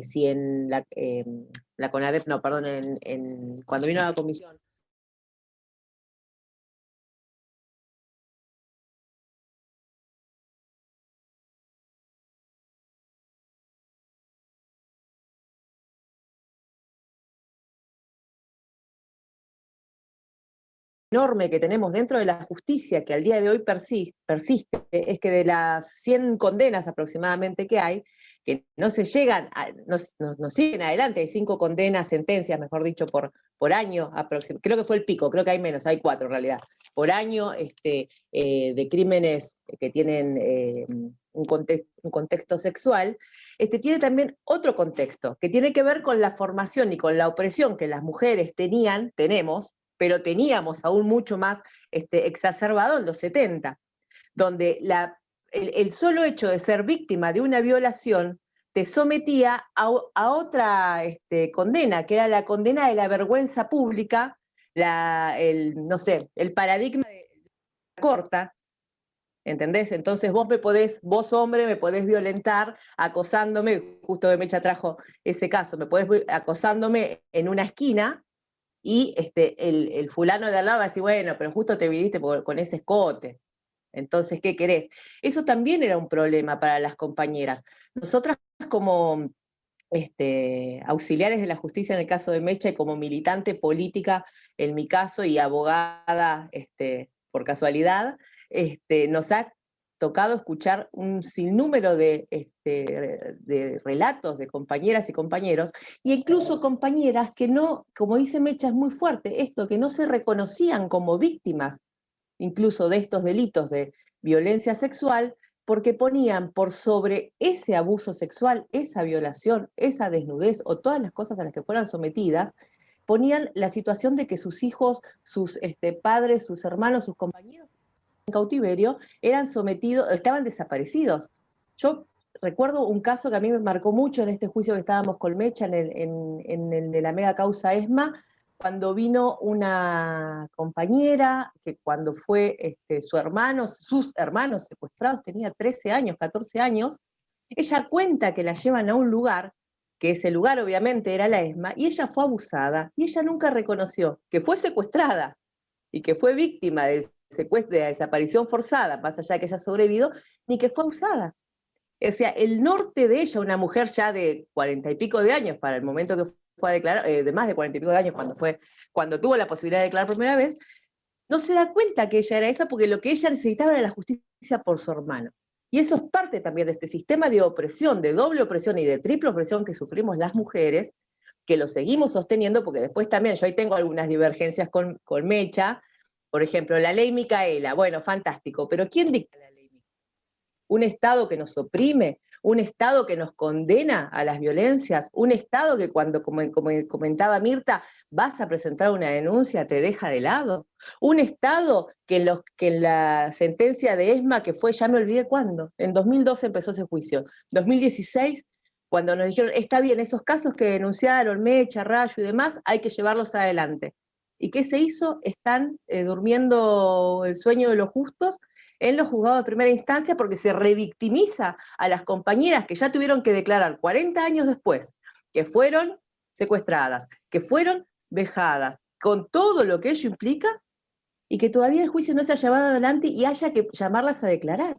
si en la CONADEP, no, perdón, cuando vino a la comisión enorme que tenemos dentro de la justicia, que al día de hoy persiste, es que de las 100 condenas aproximadamente que hay, que no se llegan, no siguen adelante, hay 5 condenas, sentencias, mejor dicho, por año aproximadamente, creo que fue el pico, creo que hay menos, hay 4 en realidad, por año de crímenes que tienen un contexto sexual, tiene también otro contexto, que tiene que ver con la formación y con la opresión que las mujeres tenemos, pero teníamos aún mucho más exacerbado en los 70, donde el solo hecho de ser víctima de una violación te sometía a otra condena, que era la condena de la vergüenza pública, el paradigma de la corta, ¿entendés? Entonces vos hombre, me podés violentar acosándome, justo que Mecha trajo ese caso, me podés acosándome en una esquina, y el fulano de al lado va a decir, bueno, pero justo te viniste con ese escote. Entonces, ¿qué querés? Eso también era un problema para las compañeras. Nosotras como auxiliares de la justicia en el caso de Mecha y como militante política en mi caso y abogada por casualidad, nos ha tocado escuchar un sinnúmero de relatos de compañeras y compañeros, e incluso compañeras que no, como dice Mecha, es muy fuerte esto, que no se reconocían como víctimas incluso de estos delitos de violencia sexual, porque ponían por sobre ese abuso sexual, esa violación, esa desnudez o todas las cosas a las que fueran sometidas, ponían la situación de que sus hijos, sus padres, sus hermanos, sus compañeros en cautiverio eran sometidos, estaban desaparecidos. Yo recuerdo un caso que a mí me marcó mucho en este juicio que estábamos con Mecha, en el de la mega causa ESMA, cuando vino una compañera que cuando fue sus hermanos secuestrados, tenía 13 años, 14 años, ella cuenta que la llevan a un lugar, que ese lugar obviamente era la ESMA, y ella fue abusada, y ella nunca reconoció que fue secuestrada y que fue víctima del secuestro, de la desaparición forzada, más allá de que ella sobrevivió, ni que fue abusada. O sea, el norte de ella, una mujer ya de 40 y pico de años, para el momento que fue a declarar, de más de 40 y pico de años, cuando tuvo la posibilidad de declarar por primera vez, no se da cuenta que ella era esa, porque lo que ella necesitaba era la justicia por su hermano. Y eso es parte también de este sistema de opresión, de doble opresión y de triple opresión que sufrimos las mujeres, que lo seguimos sosteniendo, porque después también, yo ahí tengo algunas divergencias con Mecha, por ejemplo, la ley Micaela, bueno, fantástico, pero ¿quién dicta la ley Micaela? ¿Un Estado que nos oprime? ¿Un Estado que nos condena a las violencias? ¿Un Estado que cuando, como comentaba Mirta, vas a presentar una denuncia, te deja de lado? ¿Un Estado que en la sentencia de ESMA, que fue, ya me olvidé cuándo, en 2012 empezó ese juicio, 2016, cuando nos dijeron, está bien, esos casos que denunciaron Mecha, Rayo y demás, hay que llevarlos adelante. ¿Y qué se hizo? Están durmiendo el sueño de los justos en los juzgados de primera instancia, porque se revictimiza a las compañeras que ya tuvieron que declarar 40 años después, que fueron secuestradas, que fueron vejadas, con todo lo que ello implica, y que todavía el juicio no se ha llevado adelante y haya que llamarlas a declarar.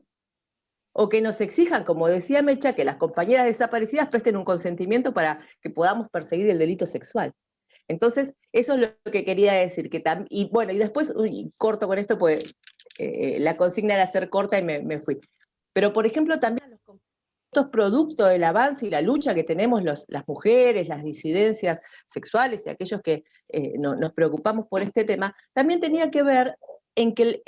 O que nos exijan, como decía Mecha, que las compañeras desaparecidas presten un consentimiento para que podamos perseguir el delito sexual. Entonces, eso es lo que quería decir. Y bueno, y después, corto con esto, pues la consigna era ser corta y me fui. Pero, por ejemplo, también estos productos del avance y la lucha que tenemos las mujeres, las disidencias sexuales y aquellos que nos preocupamos por este tema, también tenía que ver en que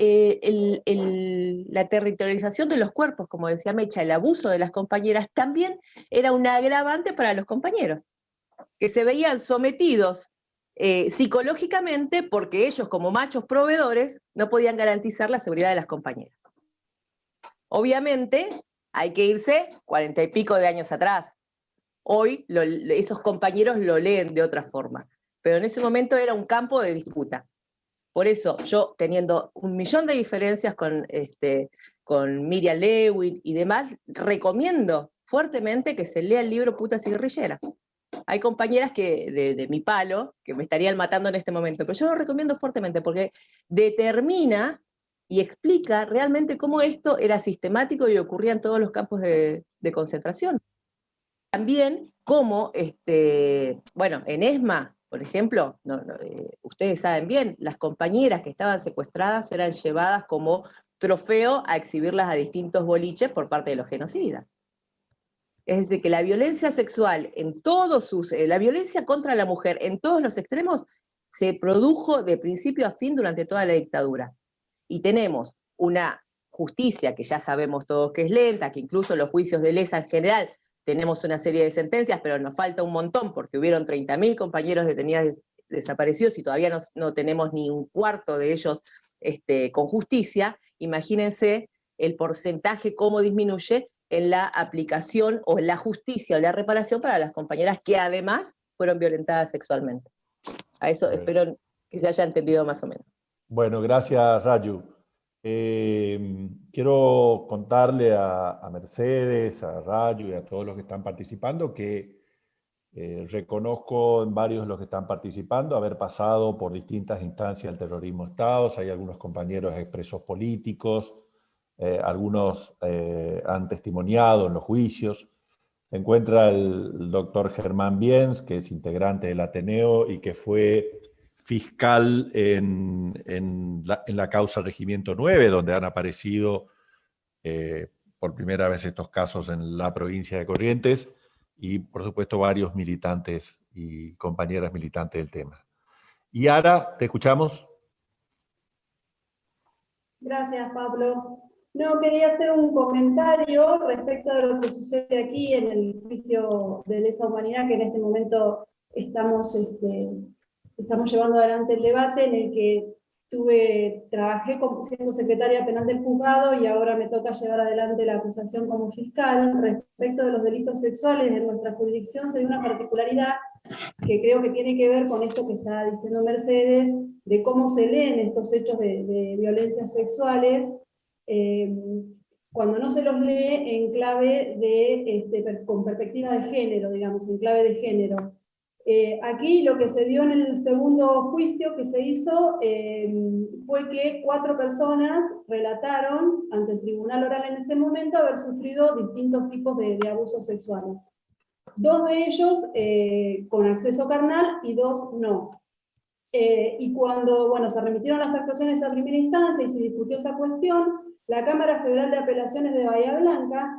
la territorialización de los cuerpos, como decía Mecha, el abuso de las compañeras, también era un agravante para los compañeros, que se veían sometidos psicológicamente porque ellos, como machos proveedores, no podían garantizar la seguridad de las compañeras. Obviamente, hay que irse 40 y pico de años atrás. Hoy esos compañeros lo leen de otra forma, pero en ese momento era un campo de disputa. Por eso, yo teniendo 1.000.000 de diferencias con Miriam Lewin y demás, recomiendo fuertemente que se lea el libro Putas y Guerrilleras. Hay compañeras de mi palo que me estarían matando en este momento, pero yo lo recomiendo fuertemente porque determina y explica realmente cómo esto era sistemático y ocurría en todos los campos de concentración. También cómo, en ESMA, Por ejemplo, ustedes saben bien, las compañeras que estaban secuestradas eran llevadas como trofeo a exhibirlas a distintos boliches por parte de los genocidas. Es decir, que la violencia sexual en todos la violencia contra la mujer en todos los extremos se produjo de principio a fin durante toda la dictadura. Y tenemos una justicia que ya sabemos todos que es lenta, que incluso los juicios de lesa en general tenemos una serie de sentencias, pero nos falta un montón porque hubieron 30.000 compañeros detenidos desaparecidos y todavía no tenemos ni un cuarto de ellos con justicia. Imagínense el porcentaje cómo disminuye en la aplicación o en la justicia o la reparación para las compañeras que además fueron violentadas sexualmente. A eso espero que se haya entendido más o menos. Bueno, gracias, Rayu. Quiero contarle a Mercedes, a Rayu y a todos los que están participando que reconozco en varios de los que están participando haber pasado por distintas instancias del terrorismo de Estados. Hay algunos compañeros expresos políticos, algunos han testimoniado en los juicios. Se encuentra el doctor Germán Biens, que es integrante del Ateneo y que fue fiscal en la causa Regimiento 9, donde han aparecido por primera vez estos casos en la provincia de Corrientes, y por supuesto varios militantes y compañeras militantes del tema. Yara, ¿te escuchamos? Gracias, Pablo. No, quería hacer un comentario respecto de lo que sucede aquí en el juicio de lesa humanidad, que en este momento estamos llevando adelante el debate, en el que trabajé siendo secretaria penal del juzgado y ahora me toca llevar adelante la acusación como fiscal. Respecto de los delitos sexuales en nuestra jurisdicción, se dio una particularidad que creo que tiene que ver con esto que está diciendo Mercedes, de cómo se leen estos hechos de violencias sexuales, cuando no se los lee en clave con perspectiva de género, digamos, en clave de género. Aquí lo que se dio en el segundo juicio que se hizo fue que 4 personas relataron ante el tribunal oral en ese momento haber sufrido distintos tipos de abusos sexuales. 2 de ellos con acceso carnal y 2 no. Y cuando se remitieron las actuaciones a primera instancia y se discutió esa cuestión, la Cámara Federal de Apelaciones de Bahía Blanca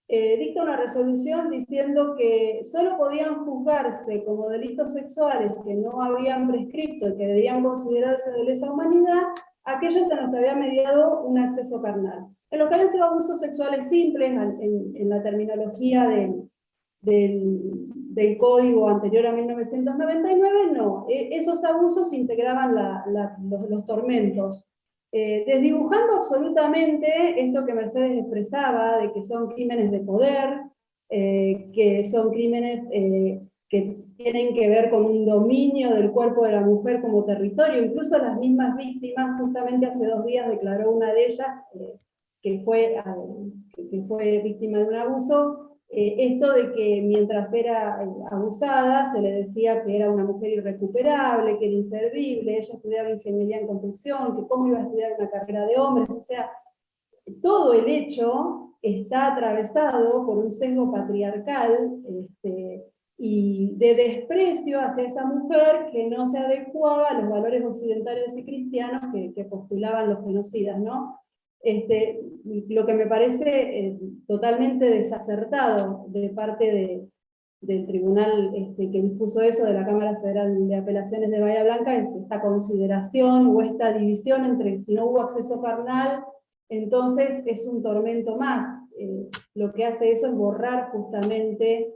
dicta una resolución diciendo que solo podían juzgarse como delitos sexuales que no habían prescripto y que debían considerarse de lesa humanidad aquellos en los que había mediado un acceso carnal. En los que habían sido abusos sexuales simples, en la terminología del código anterior a 1999, no. Esos abusos integraban los tormentos. Desdibujando absolutamente esto que Mercedes expresaba, de que son crímenes de poder, que son crímenes que tienen que ver con un dominio del cuerpo de la mujer como territorio. Incluso las mismas víctimas, justamente hace 2 días declaró una de ellas que fue víctima de un abuso, esto de que mientras era abusada se le decía que era una mujer irrecuperable, que era inservible, ella estudiaba ingeniería en construcción, que cómo iba a estudiar una carrera de hombres. O sea, todo el hecho está atravesado por un sesgo patriarcal y de desprecio hacia esa mujer que no se adecuaba a los valores occidentales y cristianos que postulaban los genocidas, ¿no? Lo que me parece totalmente desacertado de parte del tribunal que dispuso eso, de la Cámara Federal de Apelaciones de Bahía Blanca, es esta consideración o esta división entre si no hubo acceso carnal, entonces es un tormento más. Lo que hace eso es borrar justamente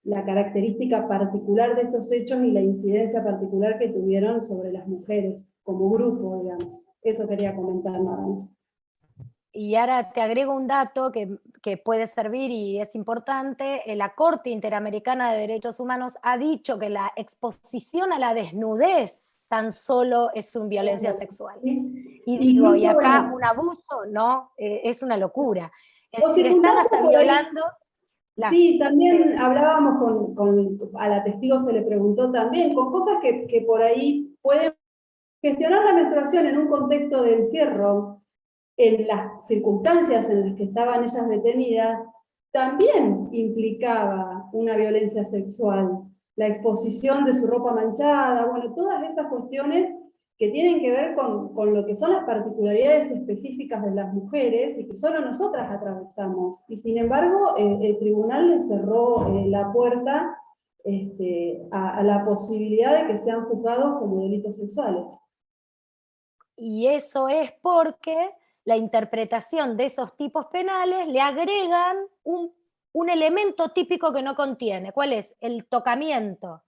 la característica particular de estos hechos y la incidencia particular que tuvieron sobre las mujeres como grupo, digamos. Eso quería comentar nada más. Y ahora te agrego un dato que puede servir y es importante. La Corte Interamericana de Derechos Humanos ha dicho que la exposición a la desnudez tan solo es una violencia sexual. Y digo, incluso, y acá un abuso, ¿no? Es una locura. Es o decir, están hasta violando... Sí, también hablábamos a la testigo se le preguntó también, con cosas que por ahí pueden gestionar la menstruación en un contexto de encierro, en las circunstancias en las que estaban ellas detenidas, también implicaba una violencia sexual. la exposición de su ropa manchada, bueno, todas esas cuestiones que tienen que ver con lo que son las particularidades específicas de las mujeres y que solo nosotras atravesamos. Y sin embargo, el tribunal le cerró la puerta a la posibilidad de que sean juzgados como delitos sexuales. Y eso es porque la interpretación de esos tipos penales le agregan un elemento típico que no contiene. ¿Cuál es? El tocamiento.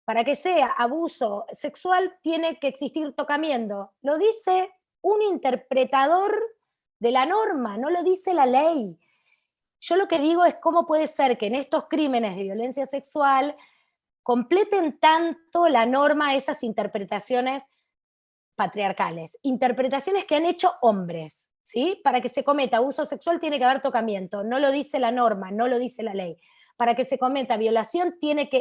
Para que sea abuso sexual tiene que existir tocamiento. Lo dice un interpretador de la norma, no lo dice la ley. Yo lo que digo es cómo puede ser que en estos crímenes de violencia sexual completen tanto la norma esas interpretaciones patriarcales, interpretaciones que han hecho hombres, ¿sí? Para que se cometa abuso sexual tiene que haber tocamiento, no lo dice la norma, no lo dice la ley. Para que se cometa violación,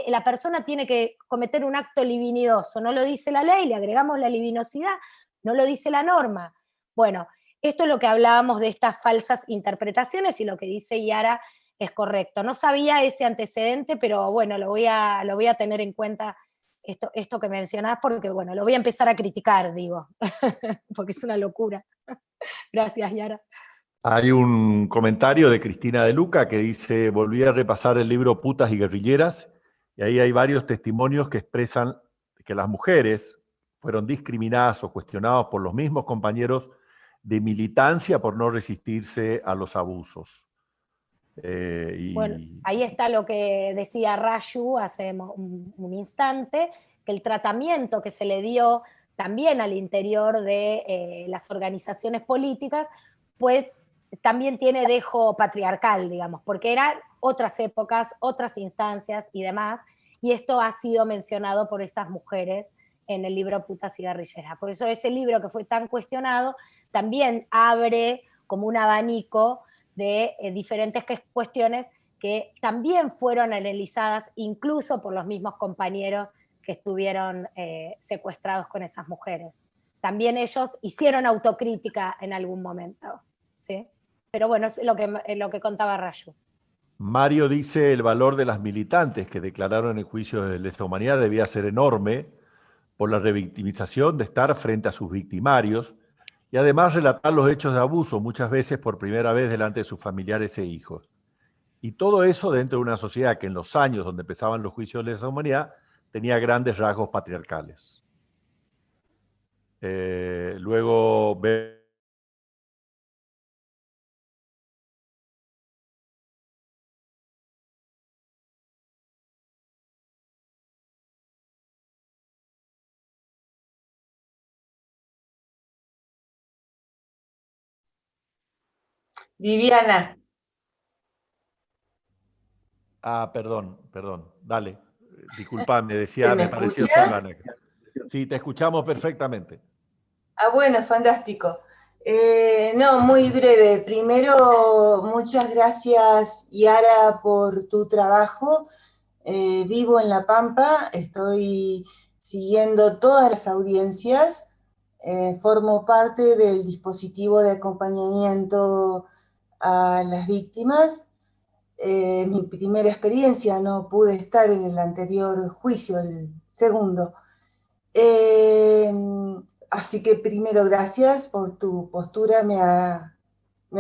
la persona tiene que cometer un acto libidinoso, no lo dice la ley, le agregamos la libidinosidad, no lo dice la norma. Bueno, esto es lo que hablábamos de estas falsas interpretaciones y lo que dice Yara es correcto. No sabía ese antecedente, pero bueno, lo voy a tener en cuenta esto que mencionás, porque bueno, lo voy a empezar a criticar, digo, porque es una locura. Gracias, Yara. Hay un comentario de Cristina de Luca que dice: volví a repasar el libro Putas y Guerrilleras, y ahí hay varios testimonios que expresan que las mujeres fueron discriminadas o cuestionadas por los mismos compañeros de militancia por no resistirse a los abusos. Bueno, ahí está lo que decía Rayu hace un instante, que el tratamiento que se le dio también al interior de las organizaciones políticas también tiene dejo patriarcal, digamos, porque eran otras épocas, otras instancias y demás, y esto ha sido mencionado por estas mujeres en el libro Putas y Guerrilleras. Por eso ese libro que fue tan cuestionado también abre como un abanico de diferentes cuestiones que también fueron analizadas incluso por los mismos compañeros que estuvieron secuestrados con esas mujeres. También ellos hicieron autocrítica en algún momento, ¿sí? Pero bueno, es lo que contaba Rayu. Mario dice: el valor de las militantes que declararon el juicio de lesa humanidad debía ser enorme por la revictimización de estar frente a sus victimarios y además relatar los hechos de abuso, muchas veces por primera vez delante de sus familiares e hijos. Y todo eso dentro de una sociedad que en los años donde empezaban los juicios de lesa humanidad tenía grandes rasgos patriarcales. Luego Viviana. perdón, dale. Disculpame, ¿Se me me pareció escucha? Silvana. Sí, te escuchamos perfectamente. Bueno, fantástico. No, muy breve. Primero, muchas gracias, Yara, por tu trabajo. Vivo en La Pampa, estoy siguiendo todas las audiencias, formo parte del dispositivo de acompañamiento a las víctimas. Mi primera experiencia, no pude estar en el anterior juicio, el segundo. Así que primero, gracias por tu postura, me ha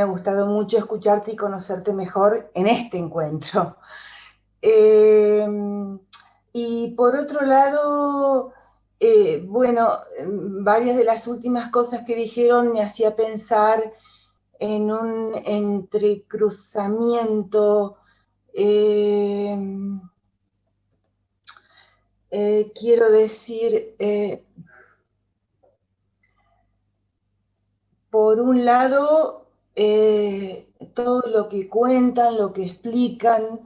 gustado mucho escucharte y conocerte mejor en este encuentro. Y por otro lado, bueno, varias de las últimas cosas que dijeron me hacía pensar en un entrecruzamiento, quiero decir, por un lado, todo lo que cuentan, lo que explican,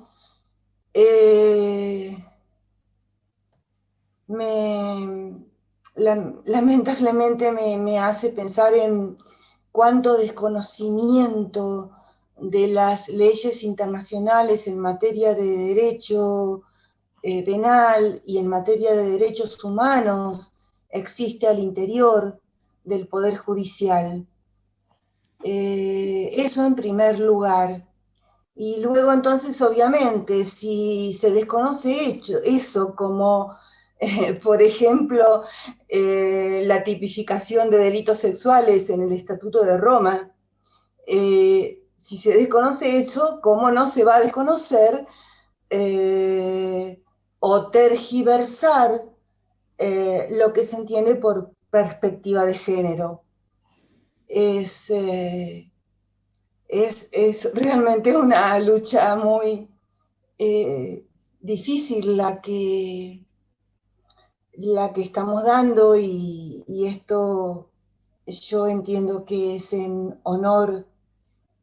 lamentablemente me hace pensar en cuánto desconocimiento de las leyes internacionales en materia de derecho penal y en materia de derechos humanos existe al interior del Poder Judicial. Eso en primer lugar. Y luego entonces, obviamente, si se desconoce eso como, por ejemplo, la tipificación de delitos sexuales en el Estatuto de Roma, si se desconoce eso, ¿cómo no se va a desconocer o tergiversar lo que se entiende por perspectiva de género? Es realmente una lucha muy difícil la que estamos dando, y esto yo entiendo que es en honor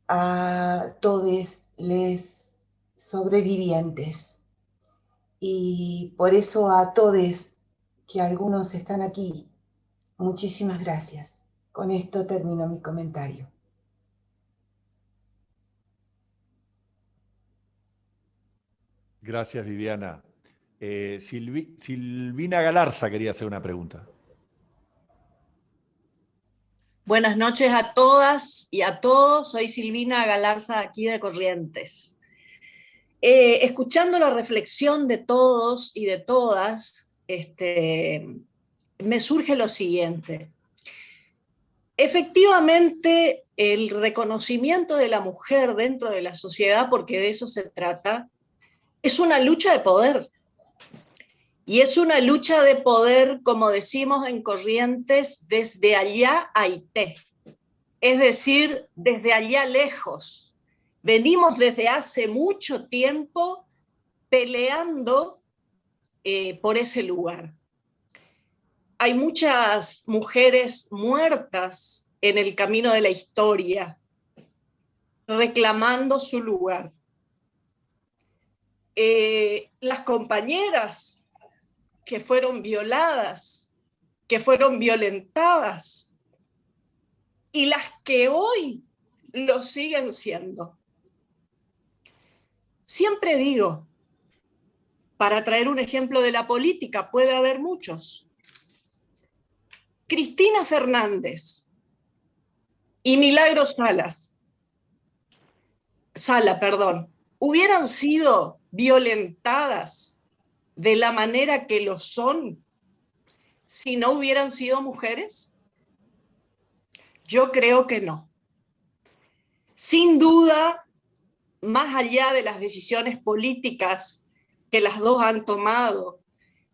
a todos los sobrevivientes. Y por eso a todos, que algunos están aquí, muchísimas gracias. Con esto termino mi comentario. Gracias, Viviana. Silvina Galarza quería hacer una pregunta. Buenas noches a todas y a todos. Soy Silvina Galarza, aquí de Corrientes. Escuchando la reflexión de todos y de todas, me surge lo siguiente. Efectivamente, el reconocimiento de la mujer dentro de la sociedad, porque de eso se trata, es una lucha de poder. Y es una lucha de poder, como decimos en Corrientes, desde allá a Ité. Es decir, desde allá lejos. Venimos desde hace mucho tiempo peleando por ese lugar. Hay muchas mujeres muertas en el camino de la historia, reclamando su lugar. Las compañeras que fueron violadas, que fueron violentadas, y las que hoy lo siguen siendo. Siempre digo, para traer un ejemplo de la política, puede haber muchos. Cristina Fernández y Milagro Sala, hubieran sido violentadas de la manera que lo son si no hubieran sido mujeres? Yo creo que no. Sin duda, más allá de las decisiones políticas que las dos han tomado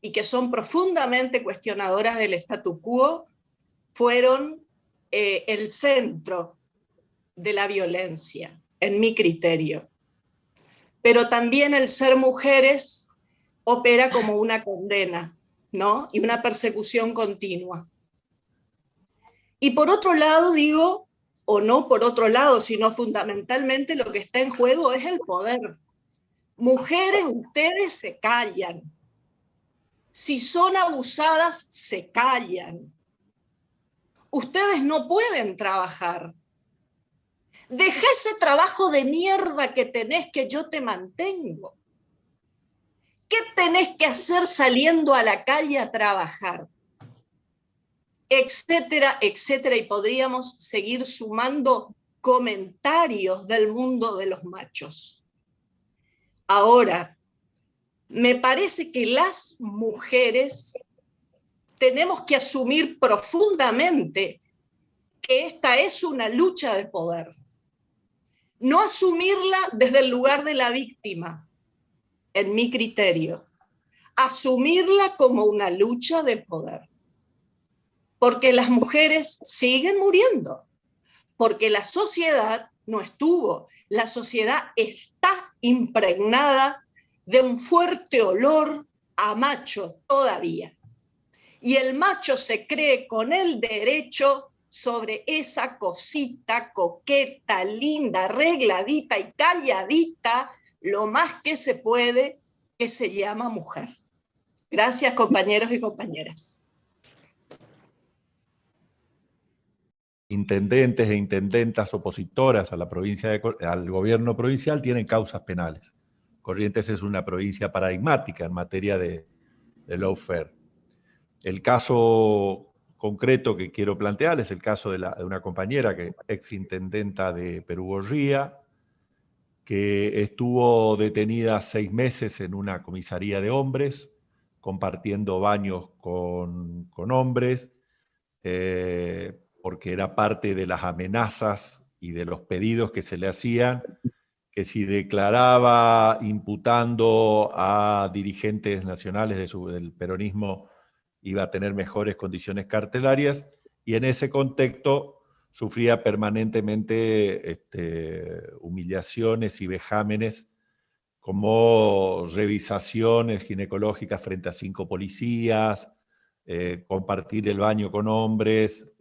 y que son profundamente cuestionadoras del statu quo, fueron el centro de la violencia, en mi criterio. Pero también el ser mujeres opera como una condena, ¿no? Y una persecución continua. Y por otro lado, digo, o no por otro lado, sino fundamentalmente lo que está en juego es el poder. Mujeres, ustedes se callan. Si son abusadas, se callan. Ustedes no pueden trabajar. Deja ese trabajo de mierda que tenés, que yo te mantengo. ¿Qué tenés que hacer saliendo a la calle a trabajar? Etcétera, etcétera, y podríamos seguir sumando comentarios del mundo de los machos. Ahora, me parece que las mujeres tenemos que asumir profundamente que esta es una lucha de poder. No asumirla desde el lugar de la víctima, en mi criterio. Asumirla como una lucha de poder. Porque las mujeres siguen muriendo. Porque la sociedad no estuvo. La sociedad está impregnada de un fuerte olor a macho todavía. Y el macho se cree con el derecho sobre esa cosita coqueta, linda, arregladita y calladita, lo más que se puede, que se llama mujer. Gracias, compañeros y compañeras. Intendentes e intendentas opositoras a la al gobierno provincial tienen causas penales. Corrientes es una provincia paradigmática en materia de lawfare. El caso concreto que quiero plantear es el caso de una compañera, ex intendenta de Perú Gorría, que estuvo detenida 6 meses en una comisaría de hombres, compartiendo baños con hombres, porque era parte de las amenazas y de los pedidos que se le hacían, que si declaraba imputando a dirigentes nacionales del peronismo iba a tener mejores condiciones carcelarias, y en ese contexto sufría permanentemente humillaciones y vejámenes, como revisaciones ginecológicas frente a 5 policías, compartir el baño con hombres,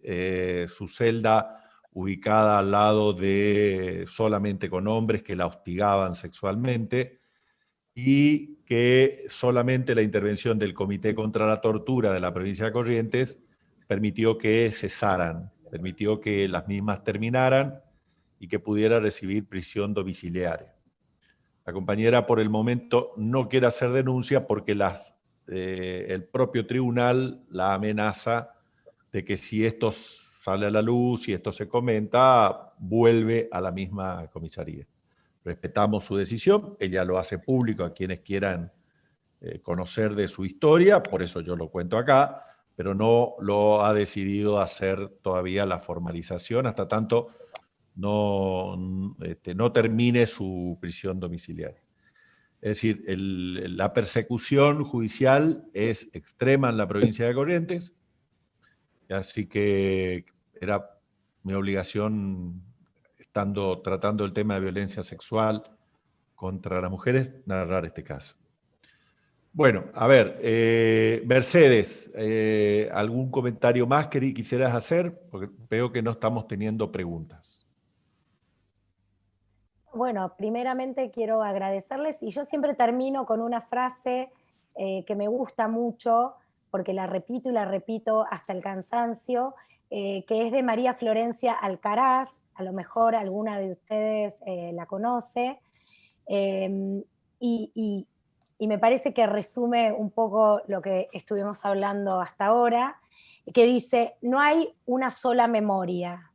su celda ubicada al lado de solamente con hombres que la hostigaban sexualmente, y que solamente la intervención del Comité contra la Tortura de la provincia de Corrientes permitió que cesaran, permitió que las mismas terminaran y que pudiera recibir prisión domiciliaria. La compañera por el momento no quiere hacer denuncia porque el propio tribunal la amenaza de que si esto sale a la luz, si esto se comenta, vuelve a la misma comisaría. Respetamos su decisión, ella lo hace público a quienes quieran conocer de su historia, por eso yo lo cuento acá, pero no lo ha decidido hacer todavía la formalización hasta tanto no termine su prisión domiciliaria. Es decir, la persecución judicial es extrema en la provincia de Corrientes, así que era mi obligación, tratando el tema de violencia sexual contra las mujeres, narrar este caso. Bueno, a ver, Mercedes, ¿algún comentario más que quisieras hacer? Porque veo que no estamos teniendo preguntas. Bueno, primeramente quiero agradecerles, y yo siempre termino con una frase que me gusta mucho, porque la repito y la repito hasta el cansancio, que es de María Florencia Alcaraz, a lo mejor alguna de ustedes la conoce, y me parece que resume un poco lo que estuvimos hablando hasta ahora, que dice: no hay una sola memoria.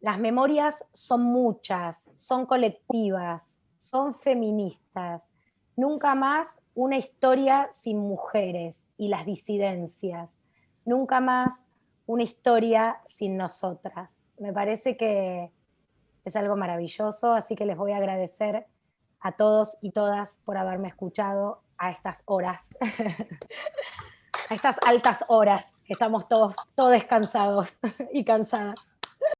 Las memorias son muchas, son colectivas, son feministas. Nunca más una historia sin mujeres y las disidencias. Nunca más una historia sin nosotras. Me parece que es algo maravilloso, así que les voy a agradecer a todos y todas por haberme escuchado a estas horas, a estas altas horas, que estamos todos cansados y cansadas.